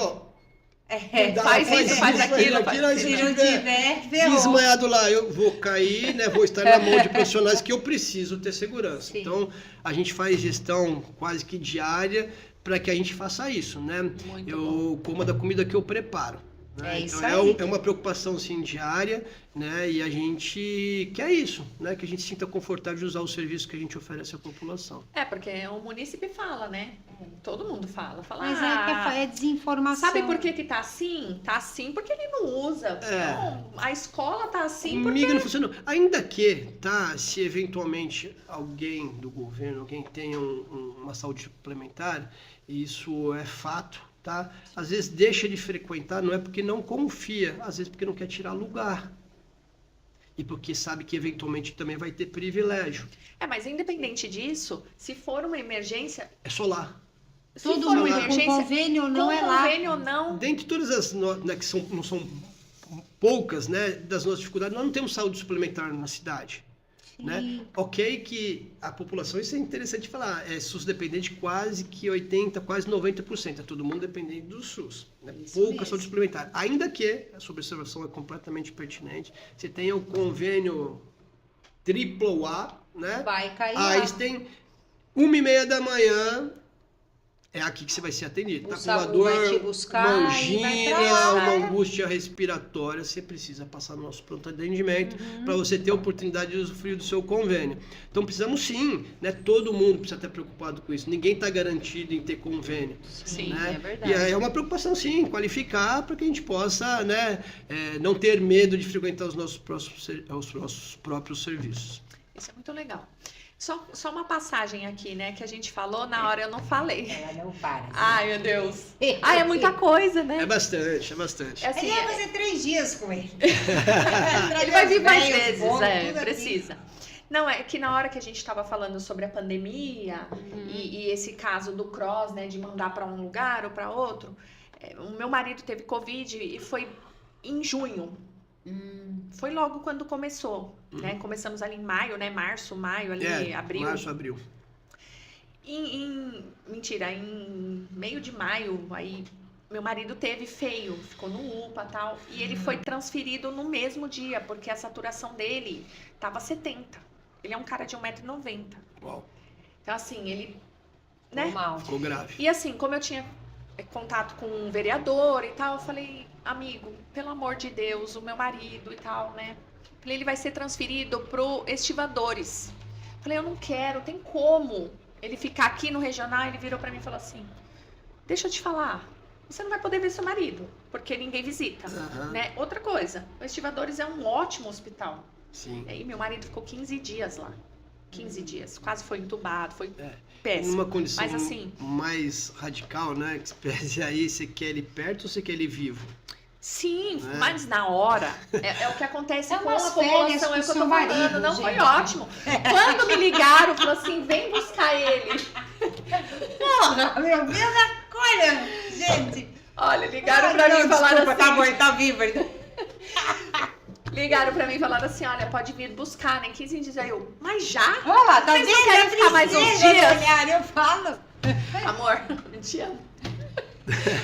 A: faz isso, faz aquilo.
B: Se não tiver, ferrou.
C: Desmaiado lá, eu vou cair, né? Vou estar na mão de profissionais que eu preciso ter segurança.
A: Sim.
C: Então, a gente faz gestão quase que diária para que a gente faça isso, né?
A: Muito
C: eu como da comida que eu preparo. Né?
B: É isso
C: então,
B: aí.
C: é uma preocupação, sim, diária, né? E a gente quer isso, né? Que a gente se sinta confortável de usar o serviço que a gente oferece à população.
A: Porque o munícipe fala, né? Todo mundo fala.
B: Mas é desinformação.
A: Sabe por que tá assim? Tá assim porque ele não usa. Não, a escola tá assim porque...
C: Comigo não funcionou. Ainda que, tá, se eventualmente alguém do governo, alguém tenha uma saúde suplementar, isso é fato, tá? Às vezes deixa de frequentar, não é porque não confia, às vezes porque não quer tirar lugar. E porque sabe que eventualmente também vai ter privilégio.
A: Mas independente disso, se for uma emergência...
C: É só lá.
A: Se
B: Todo
A: for uma
B: mundo
A: emergência,
B: com convênio ou não
A: com
B: é lá.
A: convênio ou não...
C: Dentre todas as, né, que não são poucas, né, das nossas dificuldades, nós não temos saúde suplementar na cidade. Né? Ok que a população, isso é interessante falar, é SUS dependente quase que 80%, quase 90%, é todo mundo dependente do SUS, né? Pouca saúde suplementar, ainda que a sua observação é completamente pertinente, você tem o convênio AAA, né?
B: Vai cair
C: Aí
B: lá.
C: você tem 1h30 da manhã, é aqui que você vai ser atendido.
B: O
C: Tá com
B: SAMU
C: uma dor,
B: vai te buscar
C: uma
B: e vai
C: angina,
B: pra lá.
C: uma angústia respiratória, você precisa passar no nosso pronto atendimento para você ter a oportunidade de usufruir do seu convênio. Então precisamos sim, né? Todo mundo precisa estar preocupado com isso. Ninguém está garantido em ter convênio.
A: Sim,
C: né?
A: é verdade.
C: E é uma preocupação sim, qualificar para que a gente possa, né, não ter medo de frequentar os nossos próprios serviços.
A: Isso é muito legal. Só uma passagem aqui, né? Que a gente falou, na hora eu não falei.
B: Ela não para.
A: Ai, meu Deus. É muita coisa, né?
C: É bastante, é bastante.
A: É assim,
B: Ele vai fazer 3 dias com ele.
A: ele vai vir mais
B: Velhos,
A: vezes,
B: bom, tudo
A: precisa. Não, é que na hora que a gente estava falando sobre a pandemia e esse caso do cross, né? De mandar para um lugar ou para outro. O meu marido teve Covid e foi em junho. Foi logo quando começou, né? Começamos ali em maio, né? Março, maio, ali, abril.
C: Março, abril.
A: Mentira, em meio de maio, aí meu marido teve feio, ficou no UPA e tal, e ele foi transferido no mesmo dia, porque a saturação dele tava 70. Ele é um cara de 1,90 m.
C: Uau.
A: Então, assim, ele, né?
B: Normal.
C: Ficou grave.
A: E assim, como eu tinha contato com um vereador e tal, eu falei, amigo, pelo amor de Deus, o meu marido e tal, né? Falei, ele vai ser transferido pro Estivadores. Falei, eu não quero, tem como ele ficar aqui no regional? Ele virou pra mim e falou assim, deixa eu te falar, você não vai poder ver seu marido, porque ninguém visita, né? Outra coisa, o Estivadores é um ótimo hospital.
C: Sim.
A: E aí meu marido ficou 15 dias lá. 15 dias, quase foi entubado, foi péssimo.
C: Numa condição
A: Mas assim,
C: mais radical, né? Que espécie aí, você quer ele perto ou você quer ele vivo?
A: sim, mas na hora, é o que acontece com a
B: umas férias
A: população,
B: com
A: é o que eu
B: seu
A: tô falando,
B: marido,
A: não foi
B: gente.
A: ótimo. Quando me ligaram, falou assim, vem buscar ele.
B: Porra, meu Deus da coisa, gente.
A: Olha, ligaram pra mim e falaram
B: desculpa,
A: assim,
B: tá bom, ele tá vivo.
A: ligaram pra mim e falaram assim, olha, pode vir buscar, né, 15 dias. Aí eu, mas já?
B: Olha lá, tá
A: Vocês
B: vendo?
A: não querem ficar mais uns
B: Precisa
A: dias?
B: olhar, eu falo.
A: Amor, eu te amo.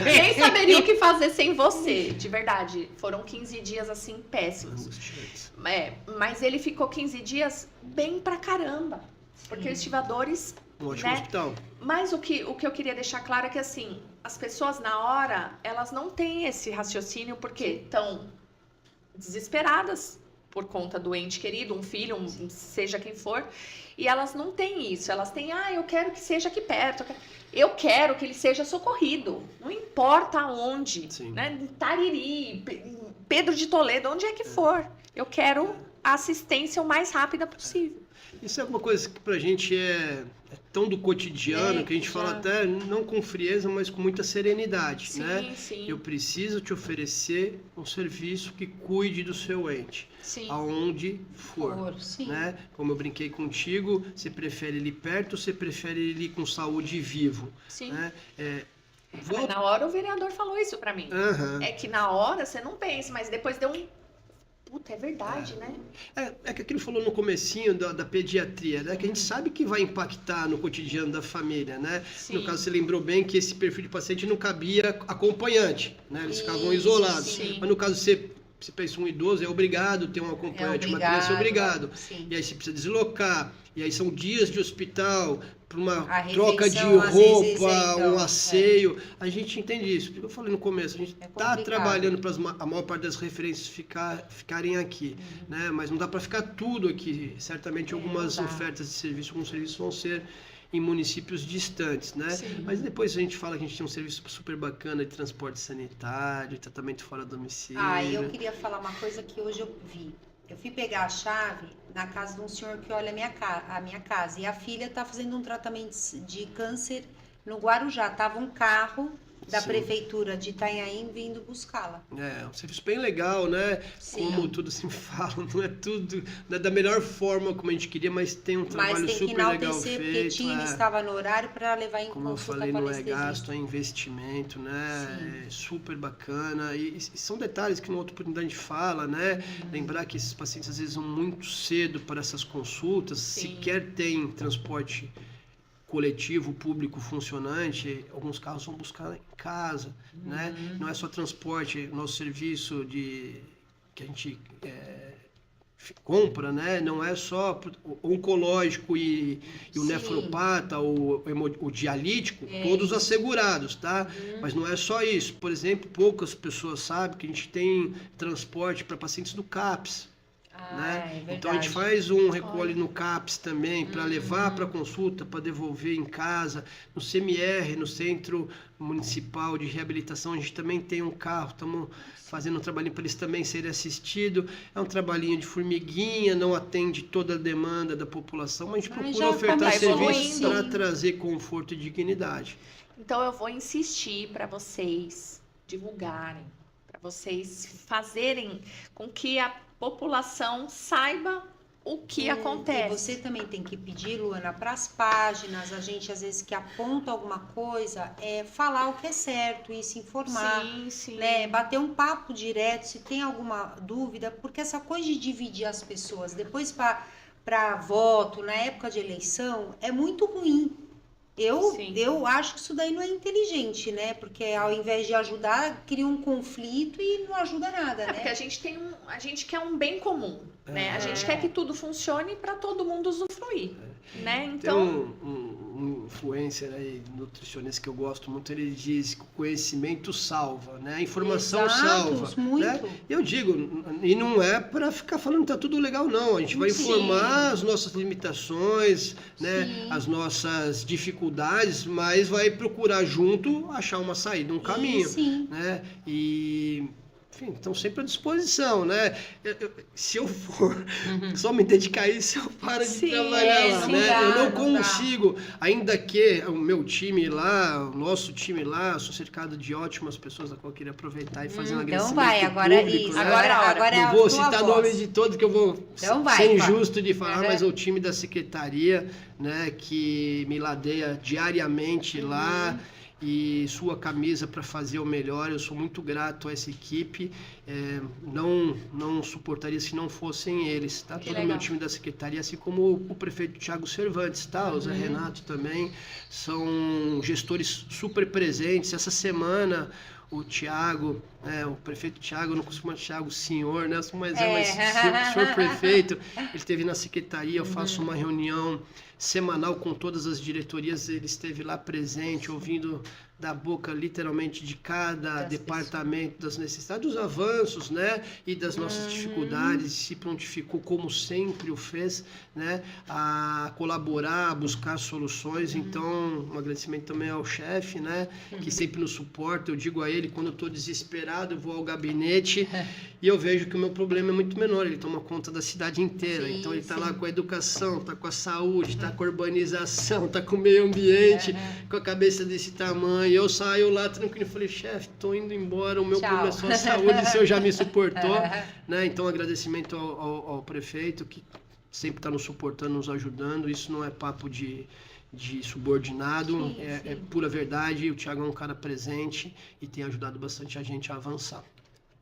A: Nem saberia o que fazer sem você, de verdade. Foram 15 dias, assim, péssimos.
C: Angustiantes.
A: Mas ele ficou 15 dias bem pra caramba. Porque os estivadores,
C: Um ótimo
A: né?
C: hospital.
A: Mas o que eu queria deixar claro é que, assim, as pessoas na hora, elas não têm esse raciocínio porque estão desesperadas por conta do ente querido, um filho, seja quem for, e elas não têm isso. Elas têm, eu quero que seja aqui perto. Eu quero que ele seja socorrido, não importa onde,
C: Sim.
A: né? Tariri, Pedro de Toledo, onde é que for. Eu quero a assistência o mais rápida possível.
C: Isso é uma coisa que pra gente é tão do cotidiano, que a gente fala até não com frieza, mas com muita serenidade,
A: Sim,
C: né?
A: sim.
C: Eu preciso te oferecer um serviço que cuide do seu ente,
A: Sim.
C: aonde for,
B: Sim.
C: né? Como eu brinquei contigo, você prefere ele perto ou você prefere ele com saúde e vivo,
A: Sim.
C: né?
A: Mas na hora o vereador falou isso pra mim.
C: Aham.
A: É que na hora você não pensa, mas depois deu um... Puta, é verdade, né?
C: É que aquilo falou no comecinho da pediatria, né? Que a gente sabe que vai impactar no cotidiano da família, né?
A: Sim.
C: No caso, você lembrou bem que esse perfil de paciente não cabia acompanhante, né? Eles ficavam isolados.
A: sim.
C: Mas no caso, você pensa um idoso, é obrigado ter um acompanhante, uma criança é obrigado.
B: Sim.
C: E aí você precisa deslocar, e aí são dias de hospital, para uma
B: A
C: troca de
B: refeição, às vezes,
C: roupa,
B: então,
C: um asseio. A gente entende isso. Porque eu falei no começo, a gente está
B: complicado.
C: trabalhando para a maior parte das referências ficarem aqui, né? Mas não dá para ficar tudo aqui. Certamente algumas
B: não dá.
C: ofertas de serviço, alguns serviços vão ser em municípios distantes, né?
A: Sim.
C: Mas depois a gente fala que a gente tem um serviço super bacana de transporte sanitário, tratamento fora do domicílio.
B: E eu queria falar uma coisa que hoje eu vi. Eu fui pegar a chave na casa de um senhor que olha a minha casa. E a filha está fazendo um tratamento de câncer no Guarujá. Tava um carro da
C: Sim.
B: prefeitura de Itanhaém vindo buscá-la.
C: É um serviço bem legal, né?
B: Sim.
C: Como tudo se fala, não é tudo da melhor forma como a gente queria, mas tem um trabalho
B: Mas tem que
C: super legal
B: enaltecer, porque
C: feito.
B: Tina estava no horário para levar em
C: Como eu
B: consulta
C: falei,
B: com
C: não é
B: anestesista.
C: gasto, é investimento, né? É super bacana. E são detalhes que numa outra oportunidade a gente fala, né? Lembrar que esses pacientes às vezes vão muito cedo para essas consultas,
A: Sim.
C: sequer tem transporte coletivo, público funcionante, alguns carros vão buscar em casa, né? Não é só transporte, nosso serviço que a gente compra, né? Não é só o oncológico e o
B: Sim.
C: nefropata, o dialítico, todos assegurados, tá? Mas não é só isso. Por exemplo, poucas pessoas sabem que a gente tem transporte para pacientes do CAPS. Né?
B: É
C: Então a gente faz um recolhe no CAPS também para levar para consulta, para devolver em casa. No CMR, no Centro Municipal de Reabilitação, a gente também tem um carro, estamos fazendo um trabalhinho para eles também serem assistidos. É um trabalhinho de formiguinha, não atende toda a demanda da população, mas a gente procura
B: já
C: ofertar
A: tá
C: serviços
A: evoluindo.
C: para trazer conforto e dignidade.
A: Então eu vou insistir para vocês divulgarem, para vocês fazerem com que a população saiba o que acontece.
B: E você também tem que pedir, Luana, para as páginas, a gente às vezes que aponta alguma coisa, falar o que é certo e se informar.
A: Sim, sim.
B: Né, bater um papo direto, se tem alguma dúvida, porque essa coisa de dividir as pessoas depois para voto, na época de eleição, é muito ruim. Eu acho que isso daí não é inteligente, né? Porque ao invés de ajudar, cria um conflito e não ajuda nada, né?
A: Porque a gente quer um bem comum, né? A gente quer que tudo funcione para todo mundo usufruir, né? Então,
C: Tem um influencer aí, nutricionista que eu gosto muito, ele diz que o conhecimento salva, né? A informação salva.
B: Muito.
C: Né? Eu digo, e não é para ficar falando que tá tudo legal, não. A gente vai
A: Sim.
C: informar as nossas limitações, né?
B: Sim.
C: As nossas dificuldades, mas vai procurar junto achar uma saída, um caminho.
B: Sim.
C: Né? E enfim, estão sempre à disposição, né? Se eu for só me dedicar a isso, eu paro de
A: Sim,
C: trabalhar lá,
B: não
C: né?
B: dá,
C: Eu não
B: não dá.
C: consigo, ainda que o meu time lá, o nosso time lá, sou cercado de ótimas pessoas a qual eu queria aproveitar e fazer um
B: Então
C: agradecimento
B: vai, agora
C: público,
B: isso.
C: né?
A: Agora é a hora.
B: Agora é
C: Não
B: a
C: vou
B: tua
C: citar
B: voz.
C: nome de todos que eu vou
B: Então vai,
C: ser
B: vai.
C: injusto de falar,
B: Uhum.
C: mas o time da secretaria, né, que me ladeia diariamente lá e sua camisa para fazer o melhor. Eu sou muito grato a essa equipe. Não suportaria se não fossem eles, tá?
A: Que
C: Todo o
A: legal.
C: meu time da secretaria, assim como o prefeito Thiago Cervantes, tá? O Zé Renato também, são gestores super presentes. Essa semana o Thiago, o prefeito Thiago, não costumo chamar Thiago senhor, né? Mas senhor prefeito, ele esteve na secretaria, eu faço uma reunião semanal com todas as diretorias, ele esteve lá presente, ouvindo da boca literalmente de cada departamento das necessidades, dos avanços, né, e das nossas dificuldades, se prontificou como sempre o fez, né, a colaborar, a buscar soluções. Então, um agradecimento também ao chefe, né, que sempre nos suporta. Eu digo a ele, quando eu estou desesperado, eu vou ao gabinete e eu vejo que o meu problema é muito menor, ele toma conta da cidade inteira. Então ele está lá com a educação, está com a saúde, está com a urbanização, está com o meio ambiente, com a cabeça desse tamanho. Eu saio lá tranquilo, falei, chefe, tô indo embora, o meu problema é só a saúde, o senhor já me suportou, né? Então agradecimento ao prefeito, que sempre está nos suportando, nos ajudando. Isso não é papo de subordinado, é pura verdade. O Thiago é um cara presente e tem ajudado bastante a gente a avançar.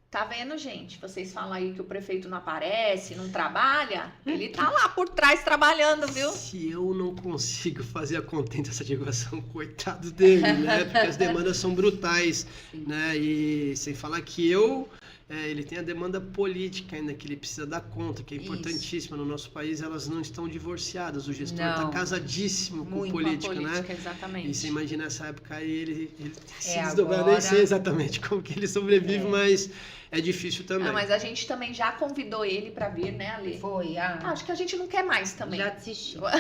A: Tá vendo, gente? Vocês falam aí que o prefeito não aparece, não trabalha. Ele tá lá por trás trabalhando, viu?
C: Se eu não consigo fazer a contento essa divulgação, coitado dele, né? Porque as demandas são brutais, né? E sem falar que ele tem a demanda política ainda, que ele precisa dar conta, que é importantíssima. No nosso país, elas não estão divorciadas. O gestor está casadíssimo com política, né?
A: Exatamente.
C: E você imagina essa época aí, ele se desdobrar, nem sei exatamente como que ele sobrevive, mas é difícil também.
A: Não, mas a gente também já convidou ele para vir, né, Ale?
B: Foi.
A: Acho que a gente não quer mais também.
B: Já desistiu.
A: A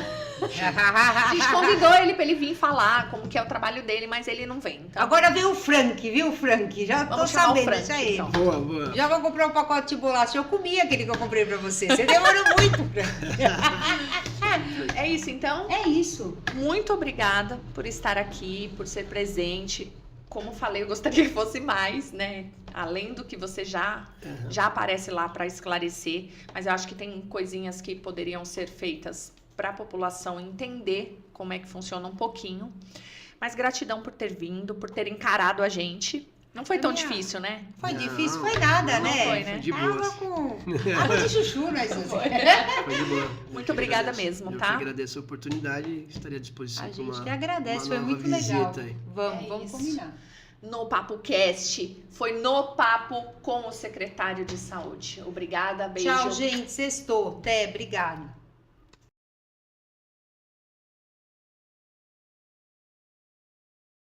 A: gente convidou ele para ele vir falar como que é o trabalho dele, mas ele não vem. Então...
B: Agora vem o Frank, viu, Frank? Já tô sabendo, deixa ele.
A: Então.
C: Boa.
B: Já vou comprar um pacote de bolacha. Eu comi aquele que eu comprei pra você. Você demorou muito, Frank.
A: É isso, então?
B: É isso.
A: Muito obrigada por estar aqui, por ser presente. Como falei, eu gostaria que fosse mais, né? Além do que você já aparece lá para esclarecer. Mas eu acho que tem coisinhas que poderiam ser feitas para a população entender como é que funciona um pouquinho. Mas gratidão por ter vindo, por ter encarado a gente. Não foi tão difícil, né?
B: Foi difícil, foi nada,
A: não
B: né?
A: Foi, né?
C: Foi de boa.
B: Água de chuchu, né?
C: Foi de boa.
A: Muito obrigada mesmo, tá?
C: Eu que agradeço a oportunidade e estaria à disposição.
B: A gente que agradece, foi muito legal. Vamos combinar.
A: No Papo Cast, foi no papo com o secretário de saúde. Obrigada, beijo.
B: Tchau, gente. Sextou. Até, obrigada.